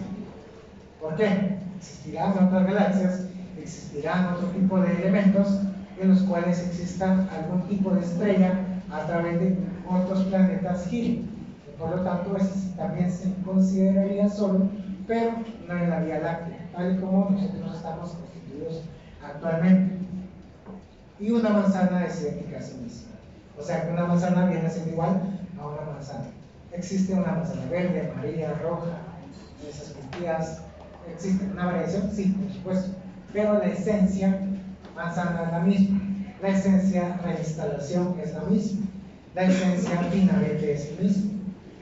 ¿Por qué? Existirán otras galaxias, existirán otro tipo de elementos en los cuales exista algún tipo de estrella a través de otros planetas giros. Por lo tanto, ese también se consideraría Sol, pero no en la Vía Láctea, tal y como nosotros estamos constituidos actualmente. Y una manzana es idéntica a sí misma. O sea que una manzana viene a ser igual a una manzana. Existe una manzana verde, amarilla, roja, esas curtidas. ¿Existe una variación? Sí, por supuesto. Pero la esencia manzana es la misma. La esencia reinstalación es la misma. La esencia pinabete es la misma.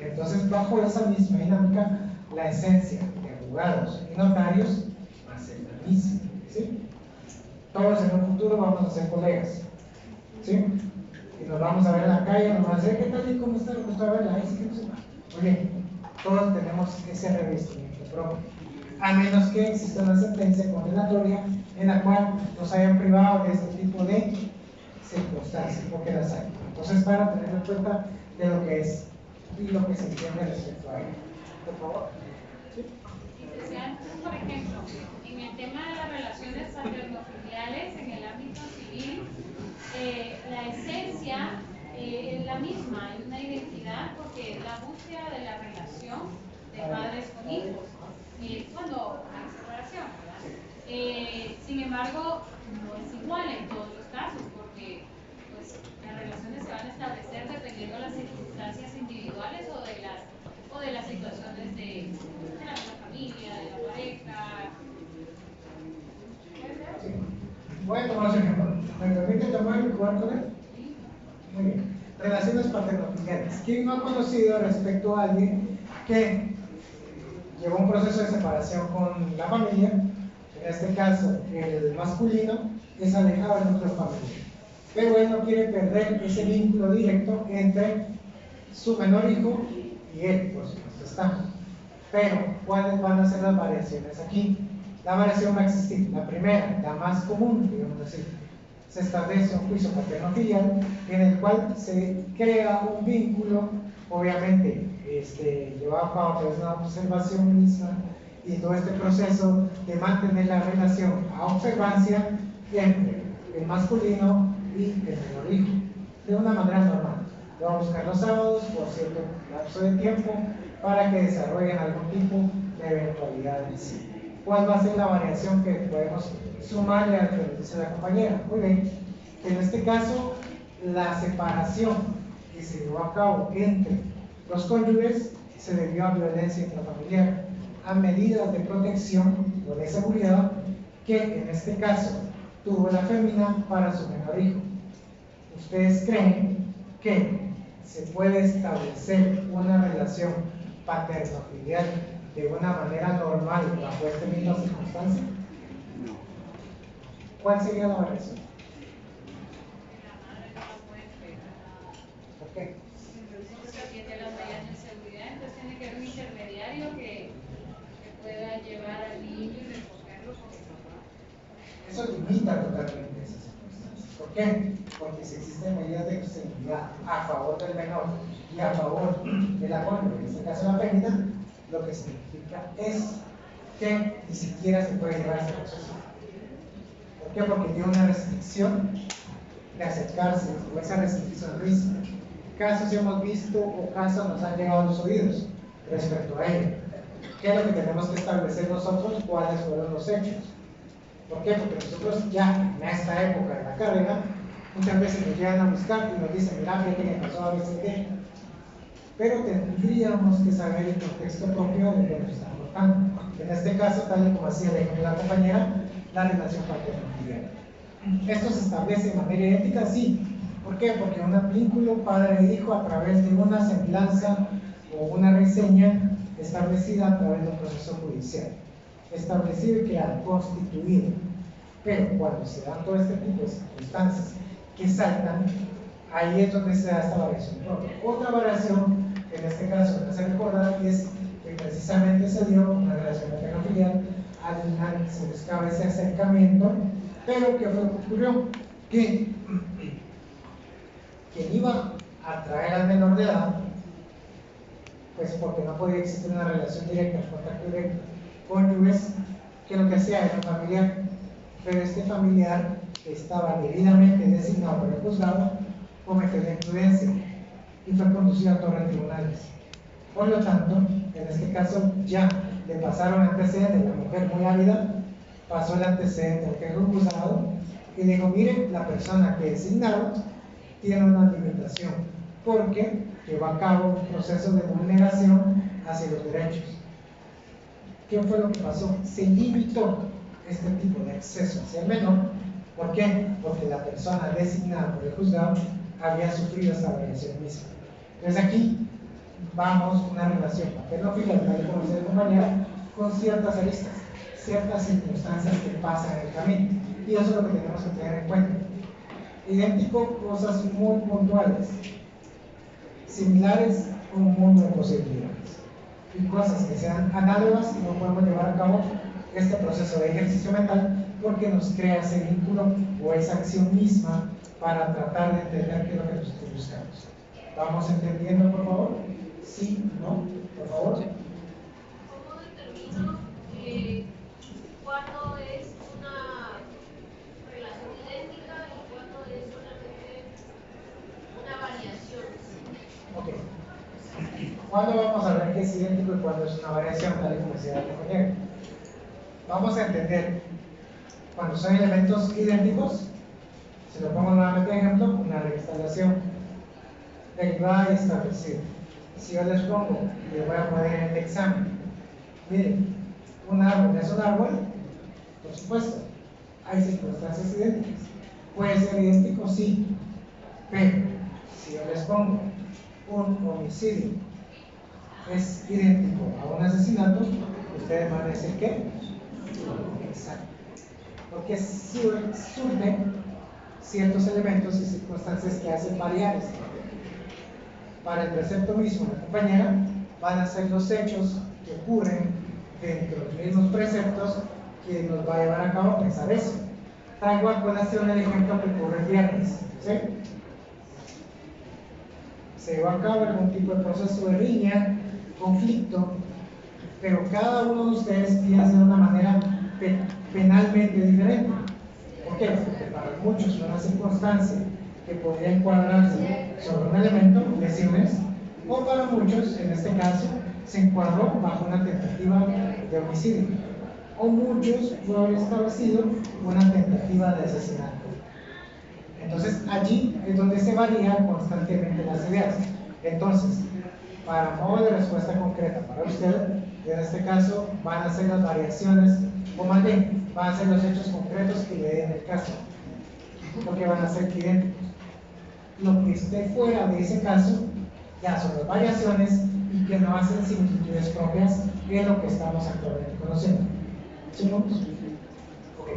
Entonces, bajo esa misma dinámica, la esencia de abogados y notarios va a ser la misma. ¿Sí? Todos en un futuro vamos a ser colegas. ¿Sí? Y nos vamos a ver en la calle, nos van a decir, ¿qué tal y cómo está? ¿Le gusta verla? Ay, sí que no se va. Oye, todos tenemos ese revestimiento propio. A menos que exista una sentencia condenatoria en la cual nos hayan privado de este tipo de circunstancias, porque las hay. Entonces, para tener en cuenta de lo que es y lo que se entiende respecto a ello. Por favor. ¿Sí? Y decía, por ejemplo, en el tema de las relaciones paternofiliales en el ámbito civil, la esencia es la misma, es una identidad porque la búsqueda de la relación de padres con hijos es cuando hay separación, ¿verdad? Sin embargo, no es igual en todos los casos porque pues, las relaciones se van a establecer dependiendo de las circunstancias individuales o de las situaciones de la familia, de la pareja. Sí. Voy a tomar un ejemplo. ¿Me permite tomar y jugar con él? Muy bien. Relaciones paternofiliales. ¿Quién no ha conocido respecto a alguien que llevó un proceso de separación con la familia? En este caso, el masculino es alejado del núcleo familiar. Pero él no quiere perder ese vínculo directo entre su menor hijo y él, por supuesto está. Pero, ¿cuáles van a ser las variaciones aquí? La variación va a existir. La primera, la más común, digamos así, se establece un juicio paterno-filial en el cual se crea un vínculo, obviamente, llevado a cabo a través de una observación misma y todo este proceso de mantener la relación a observancia entre el masculino y el menor hijo, de una manera normal. Lo vamos a buscar los sábados por cierto lapso de tiempo para que desarrollen algún tipo de eventualidad en sí. ¿Cuál va a ser la variación que podemos sumarle al que nos dice la compañera? Muy bien, en este caso la separación que se llevó a cabo entre los cónyuges se debió a violencia intrafamiliar, a medidas de protección o de seguridad que en este caso tuvo la fémina para su menor hijo. ¿Ustedes creen que se puede establecer una relación paterno-filial de una manera normal bajo esta misma circunstancia? ¿Cuál sería la variación? Eso limita totalmente esas circunstancias. ¿Por qué? Porque si existen medidas de seguridad a favor del menor y a favor de la cónyuge, en este caso la fémina, lo que significa es que ni siquiera se puede llevar ese proceso. ¿Por qué? Porque tiene una restricción de acercarse, o esa restricción rígida. Casos hemos visto o casos nos han llegado a los oídos respecto a ello. ¿Qué es lo que tenemos que establecer nosotros? ¿Cuáles fueron los hechos? ¿Por qué? Porque nosotros ya en esta época de la carrera, muchas veces nos llegan a buscar y nos dicen, mira, fíjate que pasó a veces qué. Pero tendríamos que saber el contexto propio de lo que nos está aportando. En este caso, tal y como hacía el ejemplo de la compañera, la relación paterno-filial. ¿Esto se establece en materia ética? Sí. ¿Por qué? Porque un vínculo padre-hijo a través de una semblanza o una reseña establecida a través de un proceso judicial, establecido y creado, constituido. Pero cuando se dan todo este tipo de circunstancias que saltan, ahí es donde se da esta variación propia. Otra variación, en este caso, que se recordar, es que precisamente se dio una relación paterno-filial, al final se buscaba ese acercamiento, pero ¿qué fue lo que ocurrió? Que quien iba a traer al menor de edad, pues porque no podía existir una relación directa, un contacto directo, cónyuges, que lo que hacía era un familiar, pero este familiar estaba debidamente designado por el juzgado, cometió la imprudencia y fue conducido a torre de tribunales. Por lo tanto, en este caso ya le pasaron antecedentes, la mujer muy ávida pasó el antecedente al que es juzgado y dijo, miren, la persona que designaron tiene una limitación porque llevó a cabo un proceso de vulneración hacia los derechos. ¿Qué fue lo que pasó? Se limitó este tipo de acceso hacia el menor. ¿Por qué? Porque la persona designada por el juzgado había sufrido esta variación misma. Entonces aquí vamos una relación paterno-filial, tal como dice el compañero, con ciertas aristas, ciertas circunstancias que pasan en el camino. Y eso es lo que tenemos que tener en cuenta. Idéntico, cosas muy puntuales, similares, un mundo de posibilidades. Y cosas que sean análogas, no podemos llevar a cabo este proceso de ejercicio mental porque nos crea ese vínculo o esa acción misma para tratar de entender qué es lo que nosotros buscamos. ¿Vamos entendiendo, por favor? ¿Sí? ¿No? Por favor. ¿Cómo determino cuándo es una relación idéntica y cuándo es solamente una variación? Ok. ¿Cuándo vamos a ver qué es idéntico y cuándo es una variación, tal y como decía el compañero? Vamos a entender cuando son elementos idénticos. Se lo pongo nuevamente de ejemplo, una reinstalación derivada y establecida. Si yo les pongo y les voy a poner en el examen, miren, un árbol es un árbol, por supuesto, hay circunstancias idénticas. Puede ser idéntico, sí, pero si yo les pongo un homicidio es idéntico a un asesinato, ustedes van a decir ¿qué? Exacto. Porque surgen ciertos elementos y circunstancias que hacen variar esto. Para el precepto mismo, la compañera, van a ser los hechos que ocurren dentro de los mismos preceptos que nos va a llevar a cabo pensar eso. Tal cual puede ser el ejemplo que ocurre el viernes, ¿sí? Se llevó a cabo algún tipo de proceso de riña, conflicto, pero cada uno de ustedes piensa de una manera penalmente diferente. ¿Por qué? Porque para muchos una circunstancia que podría encuadrarse sobre un elemento, lesiones, o para muchos, en este caso, se encuadró bajo una tentativa de homicidio, o muchos fue establecido una tentativa de asesinato. Entonces allí es donde se varían constantemente las ideas. Entonces, para modo de respuesta concreta para usted, en este caso van a ser las variaciones, o más bien, van a ser los hechos concretos que le den el caso, porque van a ser idénticos. Lo que esté fuera de ese caso ya son las variaciones y que no hacen similitudes propias de lo que estamos actualmente conociendo. ¿Sí, puntos? Ok.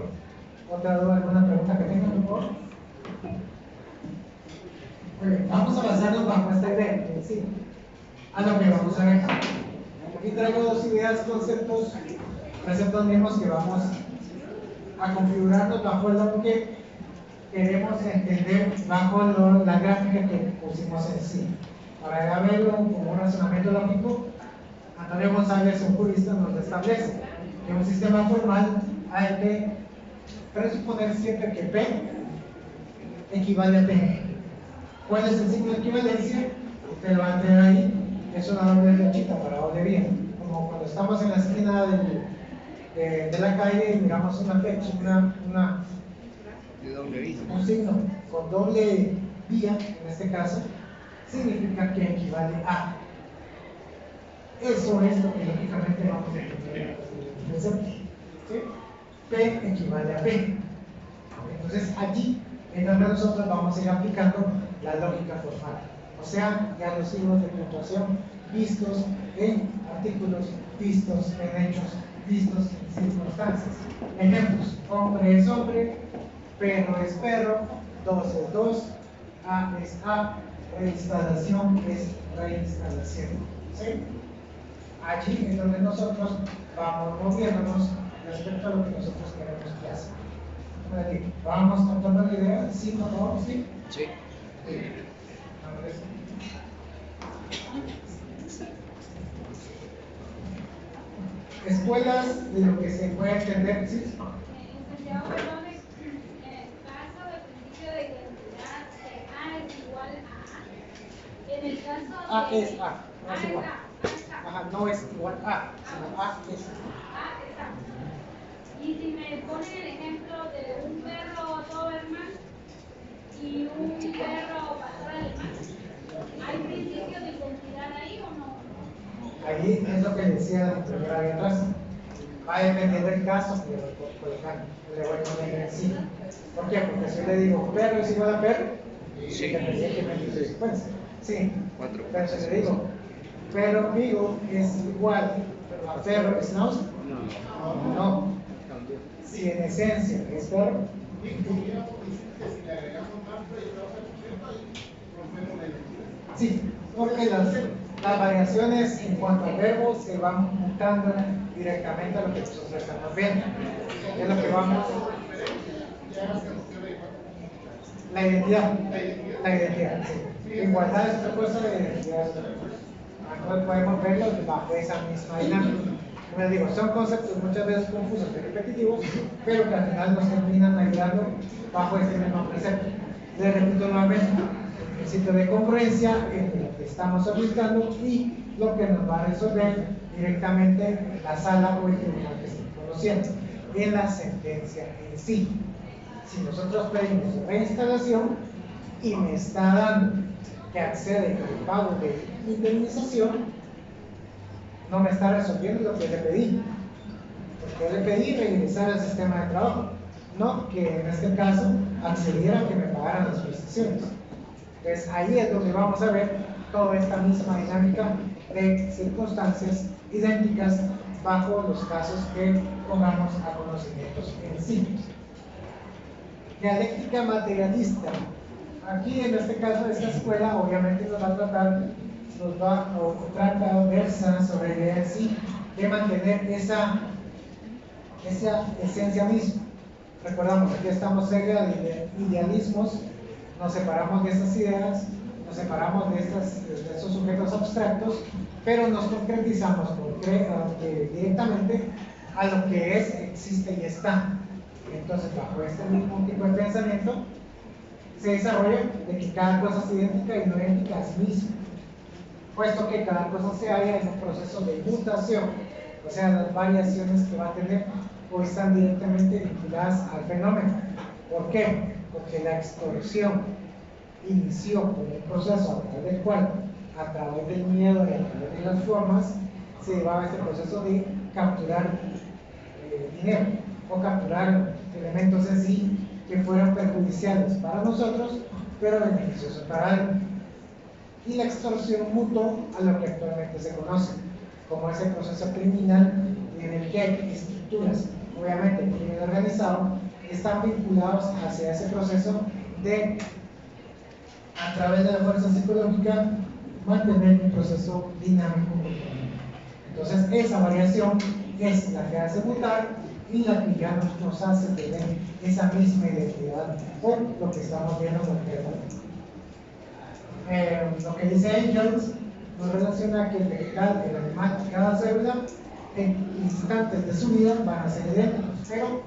¿Otra duda, alguna pregunta que tengan, por favor? Muy bien, vamos a basarnos bajo esta idea. Sí. A lo que vamos a ver. Aquí traigo dos ideas, conceptos, preceptos mismos que vamos a configurarnos bajo lo que queremos entender bajo la gráfica que pusimos en sí. Para ya verlo como un razonamiento lógico, Antonio González, un jurista, nos establece que un sistema formal hay que presuponer siempre que P equivale a P. ¿Cuál es el signo de equivalencia? Usted lo va a tener ahí, es una doble flechita para doble vía. Como cuando estamos en la esquina de la calle y miramos una flecha, un signo con doble vía, en este caso, significa que equivale a. Eso es lo que lógicamente vamos a entender. ¿Sí? P equivale a P. Entonces allí es donde nosotros vamos a ir aplicando la lógica formal. O sea, ya los signos de puntuación vistos en artículos, vistos en hechos, vistos en circunstancias. Ejemplos: hombre es hombre, perro es perro, 2 es 2, A es A, reinstalación es reinstalación. ¿Sí? Allí es donde nosotros vamos moviéndonos respecto a lo que nosotros queremos que haga. ¿Vamos contando la idea? ¿Sí, por favor? ¿Sí? Sí. Escuelas de lo que se puede entender, ¿sí? Licenciado, perdone, en el caso del principio de identidad, A es igual a A. En el caso A de... es A, no es igual. Ajá, no es igual a, sino A es A. A es A. Y si me ponen el ejemplo de un perro Doberman y un perro pastor alemán, ¿hay principio de identidad ahí o no? Ahí es lo que decía la primera vez atrás. Va a depender del caso, pero le voy a poner en sí. ¿Por qué? Porque si yo le digo perro es igual a perro, Sí. independientemente de su secuencia. Sí. 4. Pero si le digo perro vivo es igual a perro schnauzer, no. Si en esencia es perro, sí, porque las variaciones en cuanto al verbo se van mutando directamente a lo que nosotros estamos viendo. Es lo que vamos. La identidad. La identidad, sí. Igualdad es otra cosa de identidad. Ahora podemos verlo bajo esa misma dinámica. Como les digo, son conceptos muchas veces confusos y repetitivos, pero que al final nos terminan ayudando bajo este mismo precepto. Les repito nuevamente, el principio de congruencia entre lo que estamos aplicando y lo que nos va a resolver directamente la sala o el tribunal que estén conociendo en la sentencia en sí. Si nosotros pedimos reinstalación y me está dando que accede al pago de indemnización, no me está resolviendo lo que le pedí, porque le pedí regresar al sistema de trabajo, no que en este caso accediera a que me pagaran las prestaciones. Entonces ahí es donde vamos a ver toda esta misma dinámica de circunstancias idénticas bajo los casos que pongamos a conocimientos en sí. Dialéctica materialista. Aquí en este caso esta escuela obviamente nos va a tratar, versa sobre la idea en sí de mantener esa esencia misma. Recordamos, aquí estamos cerca de idealismos, nos separamos de estas ideas, nos separamos de estos sujetos abstractos, pero nos concretizamos directamente a lo que es, existe y está. Entonces, bajo este mismo tipo de pensamiento, se desarrolla de que cada cosa es idéntica y no idéntica a sí misma, puesto que cada cosa se halla en un proceso de mutación, o sea, las variaciones que va a tener o están directamente vinculadas al fenómeno. ¿Por qué? Porque la extorsión inició con un proceso a través del cual, a través del miedo y a través de las formas, se llevaba este proceso de capturar dinero o capturar elementos en sí que fueran perjudiciales para nosotros, pero beneficiosos para alguien. Y la extorsión mutó a lo que actualmente se conoce como ese proceso criminal en el que hay estructuras, obviamente el crimen organizado, están vinculados hacia ese proceso de, a través de la fuerza psicológica, mantener un proceso dinámico. Entonces esa variación es la que hace mutar y la que ya nos hace tener esa misma identidad por lo que estamos viendo concretamente. Lo que dice Angels nos relaciona que el vegetal, el animal y cada célula en instantes de su vida van a ser idénticos, pero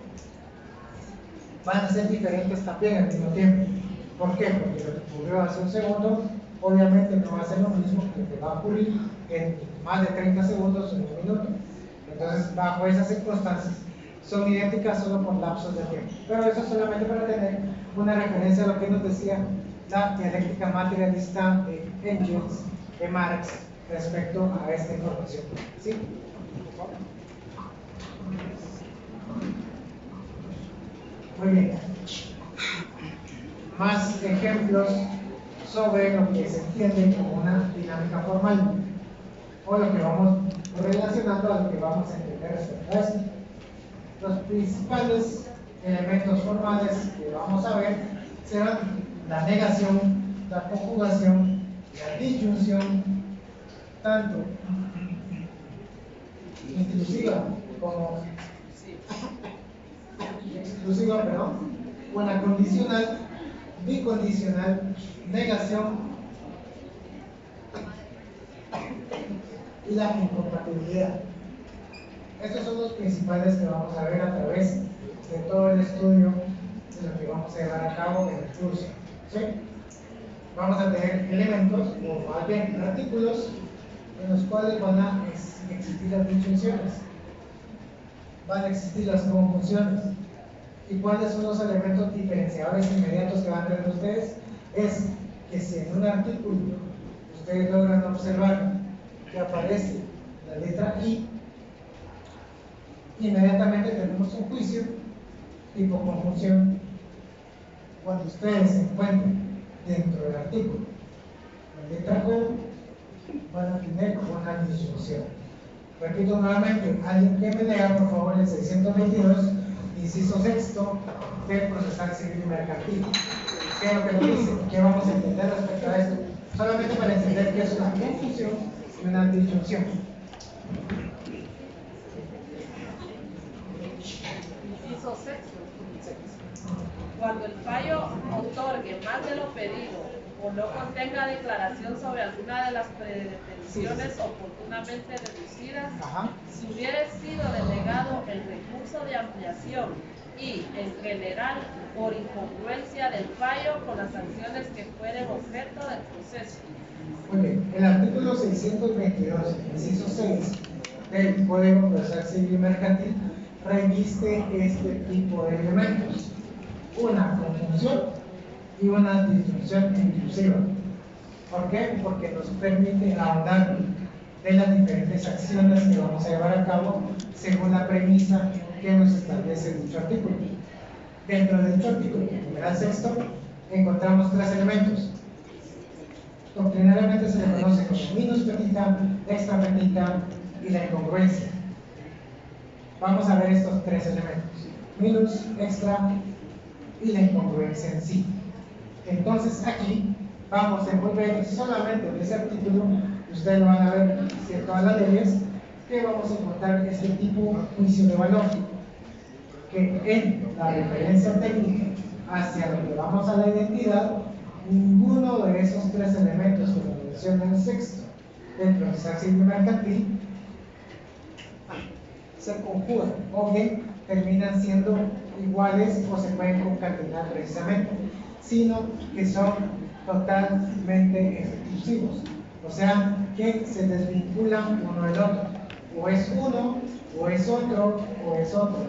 van a ser diferentes también al mismo tiempo. ¿Por qué? Porque lo que ocurrió hace un segundo obviamente no va a ser lo mismo que lo que va a ocurrir en más de 30 segundos o en un minuto. Entonces, bajo esas circunstancias, son idénticas solo por lapsos de tiempo. Pero eso solamente para tener una referencia a lo que nos decía la dialéctica materialista de Engels, de Marx, respecto a esta información. ¿Sí? Muy bien. Más ejemplos sobre lo que se entiende como una dinámica formal, o lo que vamos relacionando a lo que vamos a entender respecto a esto. Los principales elementos formales que vamos a ver serán la negación, la conjugación, la disyunción, tanto inclusiva como exclusiva, una condicional, bicondicional, negación y la incompatibilidad. Estos son los principales que vamos a ver a través de todo el estudio de lo que vamos a llevar a cabo en el curso. ¿Sí? Vamos a tener elementos, o más bien artículos, en los cuales van a existir las disyunciones, van a existir las conjunciones. ¿Y cuáles son los elementos diferenciadores inmediatos que van a tener ustedes? Es que si en un artículo ustedes logran observar que aparece la letra I, inmediatamente tenemos un juicio tipo conjunción. Cuando ustedes se encuentren dentro del artículo la letra O, van a tener una disyunción. Repito nuevamente, alguien que me lea por favor el 622, inciso sexto del procesal civil y mercantil. ¿Qué es lo que nos dice? ¿Qué vamos a entender respecto a esto? Solamente para entender que es una confusión y una disyunción. Inciso sexto. Cuando el fallo otorgue más de lo pedido o no contenga declaración sobre alguna de las pretensiones oportunamente deducidas, si hubiere sido denegado el recurso de ampliación y, en general, por incongruencia del fallo con las sanciones que fueren objeto del proceso. Muy bien, el artículo 622, inciso 6 del Código Procesal Civil y Mercantil reviste este tipo de elementos: una conjunción y una disyunción inclusiva. ¿Por qué? Porque nos permite ahondar de las diferentes acciones que vamos a llevar a cabo según la premisa que nos establece dicho artículo. Dentro de dicho artículo, numeral sexto, encontramos tres elementos. Doctrinariamente se le conoce como minus petita, extra petita y la incongruencia. Vamos a ver estos tres elementos: minus, extra y la incongruencia en sí. Entonces aquí vamos a envolver solamente en ese artículo, ustedes lo van a ver en todas las leyes, que vamos a encontrar este tipo de juicio de valor, que en la referencia técnica hacia lo que vamos a la identidad, ninguno de esos tres elementos que nos menciona el sexto del procesal civil mercantil se conjugan, o bien terminan siendo iguales o se pueden concatenar precisamente, sino que son totalmente exclusivos, o sea que se desvinculan uno del otro, o es uno, o es otro, o es otro.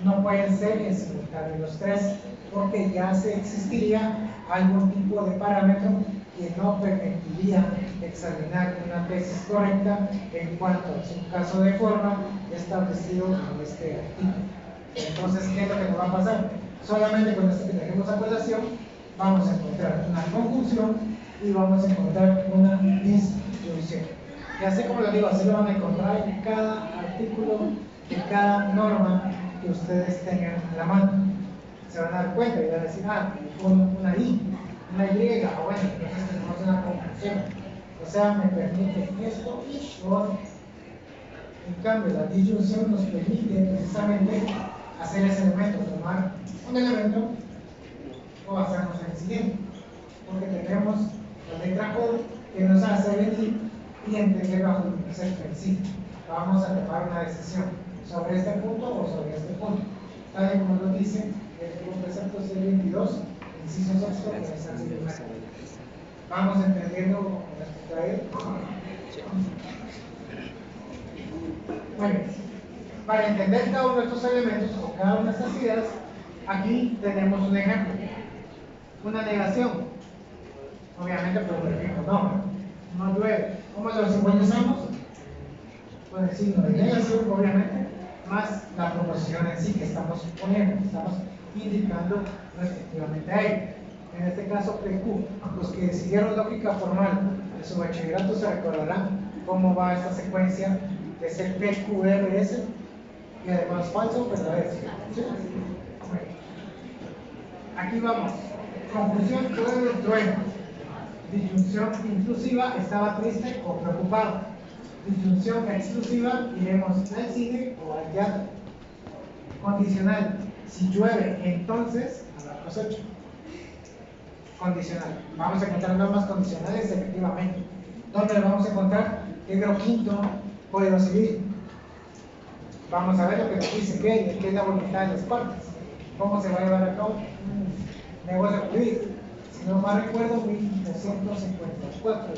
No pueden ser en simultáneo los tres, porque ya se existiría algún tipo de parámetro que no permitiría examinar una tesis correcta en cuanto a su caso de forma establecido en este artículo. Entonces, ¿qué es lo que nos va a pasar? Solamente con esto que tenemos a colación, vamos a encontrar una conjunción y vamos a encontrar una disyunción. Y así como lo digo, así lo van a encontrar en cada artículo, en cada norma que ustedes tengan en la mano. Se van a dar cuenta y van a decir, una I, una Y, bueno, entonces tenemos una conjunción. O sea, me permite esto y lo otro. En cambio, la disyunción nos permite precisamente hacer ese elemento, tomar un elemento o basarnos en el siguiente, porque tenemos la letra O que nos hace venir y entender bajo el concepto en sí. Vamos a tomar una decisión sobre este punto o sobre este punto, tal y como lo dice el precepto C22, inciso sexto, que es el primero. Vamos entendiendo con respecto a él. Bueno, para entender cada uno de estos elementos o cada una de estas ideas, aquí tenemos un ejemplo. Una negación. Obviamente, por ejemplo, no llueve. ¿Cómo lo simbolizamos? Con el signo de negación, obviamente, más la proposición en sí que estamos poniendo, estamos indicando respectivamente a ello. En este caso, PQ. Los que siguieron lógica formal de su bachillerato se recordarán cómo va esta secuencia de ser PQRS y además falso, verdadero. ¿Sí? Bueno. Aquí vamos. Conclusión, trueno. Disyunción inclusiva, estaba triste o preocupado. Disyunción exclusiva, iremos al cine o al teatro. Condicional, si llueve, entonces habrá cosecha. Condicional, vamos a encontrar normas condicionales efectivamente. ¿Dónde lo vamos a encontrar? Libro quinto, Código Civil. Vamos a ver lo que nos dice qué es la voluntad de las partes. ¿Cómo se va a llevar a cabo un negocio jurídico? Si no mal recuerdo, 1354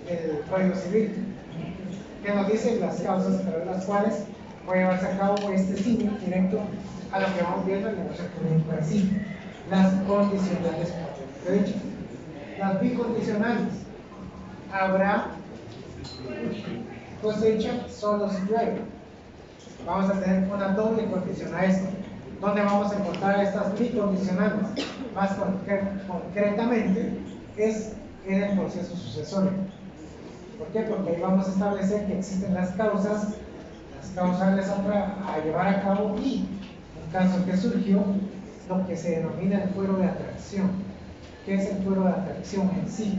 el Código Civil, que nos dice las causas a través de las cuales puede llevarse a cabo este signo directo a lo que vamos viendo en el negocio jurídico en sí. Las condicionales, de hecho, las bicondicionales. Habrá cosecha solo si llueve. Vamos a tener una doble condición a esto. ¿Dónde vamos a encontrar estas bicondicionales? Más concretamente es en el proceso sucesorio. ¿Por qué? Porque ahí vamos a establecer que existen las causales a llevar a cabo y, en caso que surgió, lo que se denomina el fuero de atracción. ¿Qué es el fuero de atracción en sí?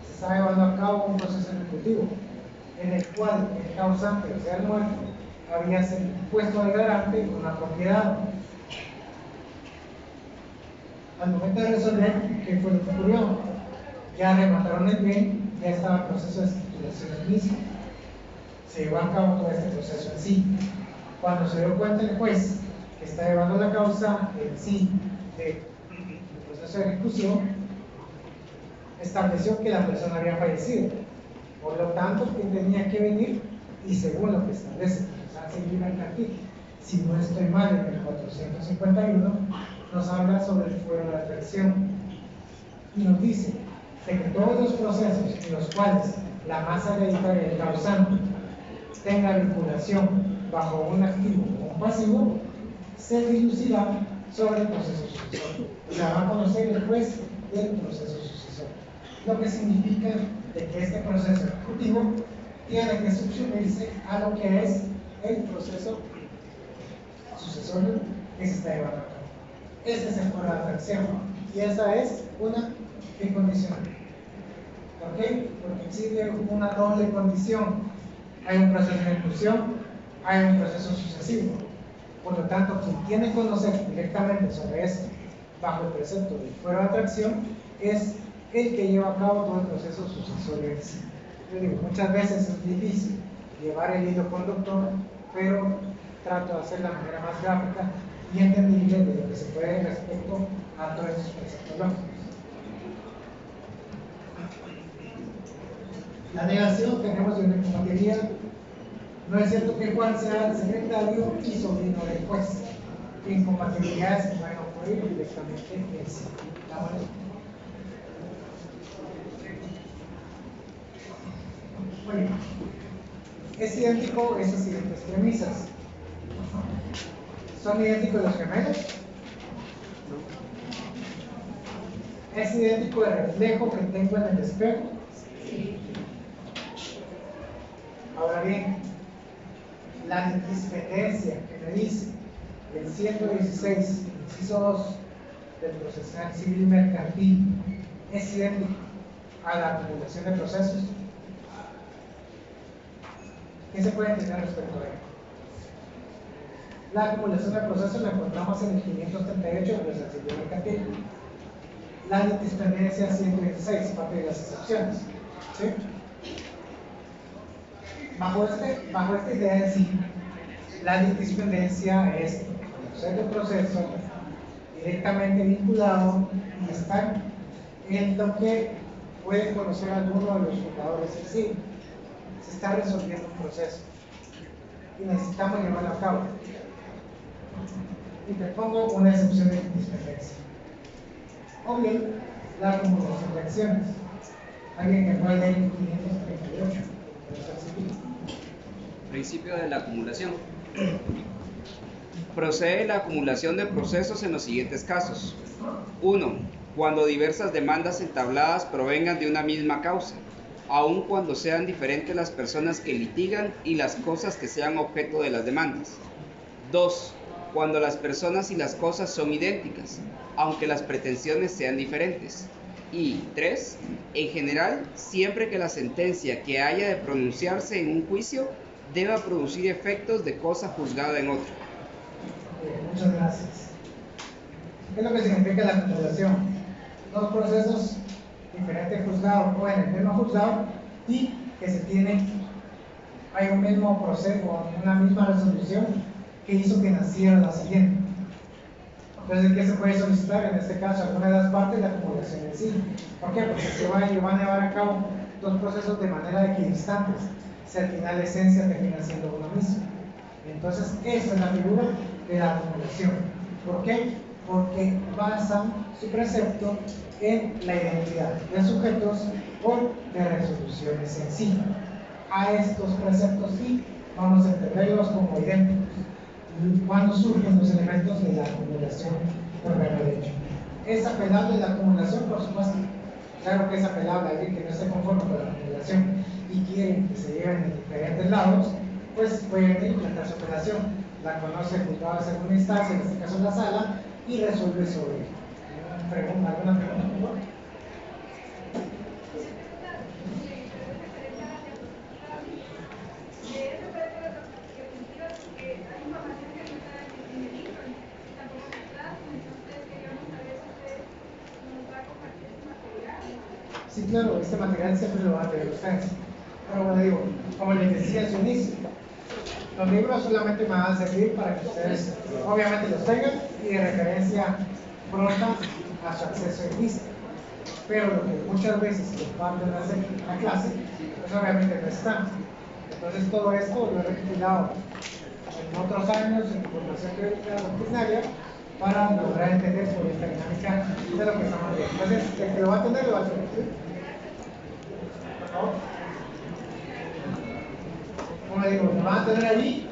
Se está llevando a cabo un proceso ejecutivo en el cual el causante, o sea el muerto, había puesto al garante una propiedad. Al momento de resolver, ¿qué fue lo que ocurrió? Ya remataron el bien, ya estaba el proceso de escrituración del mismo. Se llevó a cabo todo este proceso en sí. Cuando se dio cuenta el juez que está llevando la causa en sí del proceso de ejecución, estableció que la persona había fallecido. Por lo tanto, que tenía que venir y según lo que establece el civil mercantil, si no estoy mal, en el 451, nos habla sobre el fuero de atracción y nos dice de que todos los procesos en los cuales la masa hereditaria del causante tenga vinculación bajo un activo o un pasivo, se dilucidará sobre el proceso sucesorio. Se va a conocer el juez del proceso sucesorio, lo que significa de que este proceso ejecutivo tiene que subsumirse a lo que es el proceso sucesorio que se está llevando a cabo. Ese es el fuero de atracción y esa es una condición. ¿Por qué? Porque existe una doble condición. Hay un proceso de ejecución, hay un proceso sucesivo. Por lo tanto, quien tiene que conocer directamente sobre esto bajo el precepto del fuero de atracción es el que lleva a cabo todo el proceso sucesorio en sí. Yo digo, muchas veces es difícil llevar el hilo conductor, pero trato de hacer la manera más gráfica y entendible de lo que se puede respecto a todos estos preceptos lógicos. La negación tenemos de una incompatibilidad. No es cierto que Juan sea el secretario y sobrino del juez. Incompatibilidades que van a ocurrir directamente en sí. Bueno, es idéntico esas siguientes premisas. ¿Son idénticos los gemelos? ¿Es idéntico el reflejo que tengo en el espejo? Sí. Ahora bien, la dispendencia que me dice el 116, inciso 2 del procesal civil mercantil es idéntico a la acumulación de procesos. ¿Qué se puede entender respecto a ello? La acumulación de procesos la encontramos en el 538 de los artículos mercantil. La litispendencia 116, parte de las excepciones. ¿Sí? Bajo esta idea en sí, la litispendencia es conocer el proceso directamente vinculado y está en lo que puede conocer alguno de los fundadores en sí. Se está resolviendo un proceso y necesitamos llevarlo a cabo. Y te pongo una excepción de litispendencia. O bien, la acumulación de acciones. Alguien que puede leer el 538. Principio de la acumulación. Procede la acumulación de procesos en los siguientes casos. 1. Cuando diversas demandas entabladas provengan de una misma causa, aun cuando sean diferentes las personas que litigan y las cosas que sean objeto de las demandas. 2. Cuando las personas y las cosas son idénticas, aunque las pretensiones sean diferentes. Y 3. En general, siempre que la sentencia que haya de pronunciarse en un juicio deba producir efectos de cosa juzgada en otro. Muchas gracias. ¿Qué es lo que significa la acumulación? Dos procesos diferentes juzgados o en el mismo juzgado y que se tienen, hay un mismo proceso, una misma resolución que hizo que naciera la siguiente. Entonces, ¿qué se puede solicitar? En este caso, alguna de las partes de la acumulación en sí. ¿Por qué? Porque se van a llevar a cabo dos procesos de manera equidistantes. Si al final la esencia termina siendo una misma. Entonces, esa es la figura de la acumulación. ¿Por qué? Porque basan su precepto en la identidad de sujetos o de resoluciones en sí. A estos preceptos sí vamos a entenderlos como idénticos cuando surgen los elementos de la acumulación por haber derecho. ¿Es apelable la acumulación? Por supuesto. Claro que es apelable. Alguien que no esté conforme con la acumulación y quieren que se lleven en diferentes lados, pues pueden implantar su apelación. La conoce el juzgado de segunda instancia, en este caso la sala, y resuelve sobre ello. ¿Alguna pregunta, por favor? Sí, claro, este material siempre lo van a tener ustedes. Pero bueno, digo, como les decía al inicio, los libros solamente me van a servir para que ustedes obviamente los tengan y de referencia pronta a su acceso en lista. Pero lo que muchas veces los padres hacen en la clase, pues obviamente no están. Entonces todo esto lo he recopilado en otros años en formación teórica doctrinaria para lograr entender sobre esta dinámica de lo que estamos viendo. Entonces, el que lo va a tener, lo va a tener. ¿Sí? Por favor. Como digo, lo van a tener allí.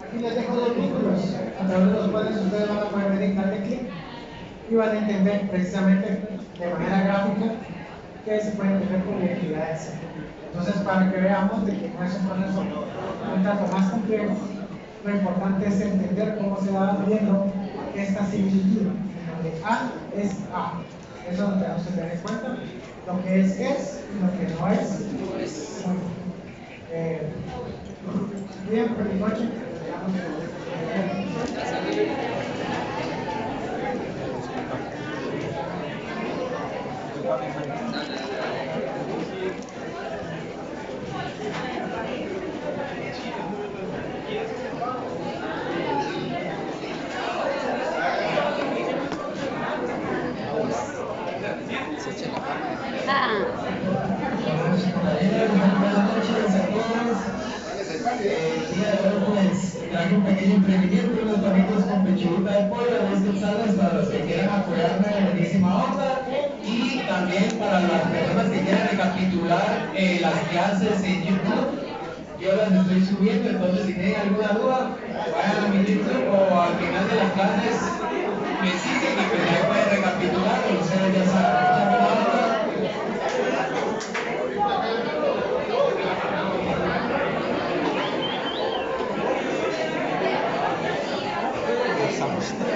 Aquí les dejo dos vínculos a través de los cuales ustedes van a poder venir, darle clic y van a entender precisamente de manera gráfica que se puede entender como identidades. Entonces, para que veamos de que no es un proceso un tanto más complejo, lo importante es entender cómo se va viendo esta similitud, donde A es A. Eso lo tenemos que tener en cuenta. Lo que es y lo que no es. Bien, por mi noche. Traigo un pequeño emprendimiento, unos taquitos con pechuga de pollo, dos tostadas para los que quieran apoyarme de buenísima onda y también para las personas que quieran recapitular las clases en YouTube. Yo las estoy subiendo, entonces si tienen alguna duda, vayan a mi YouTube o al final de las clases me siguen y pues ahí pueden recapitular, ustedes ya saben. Estamos.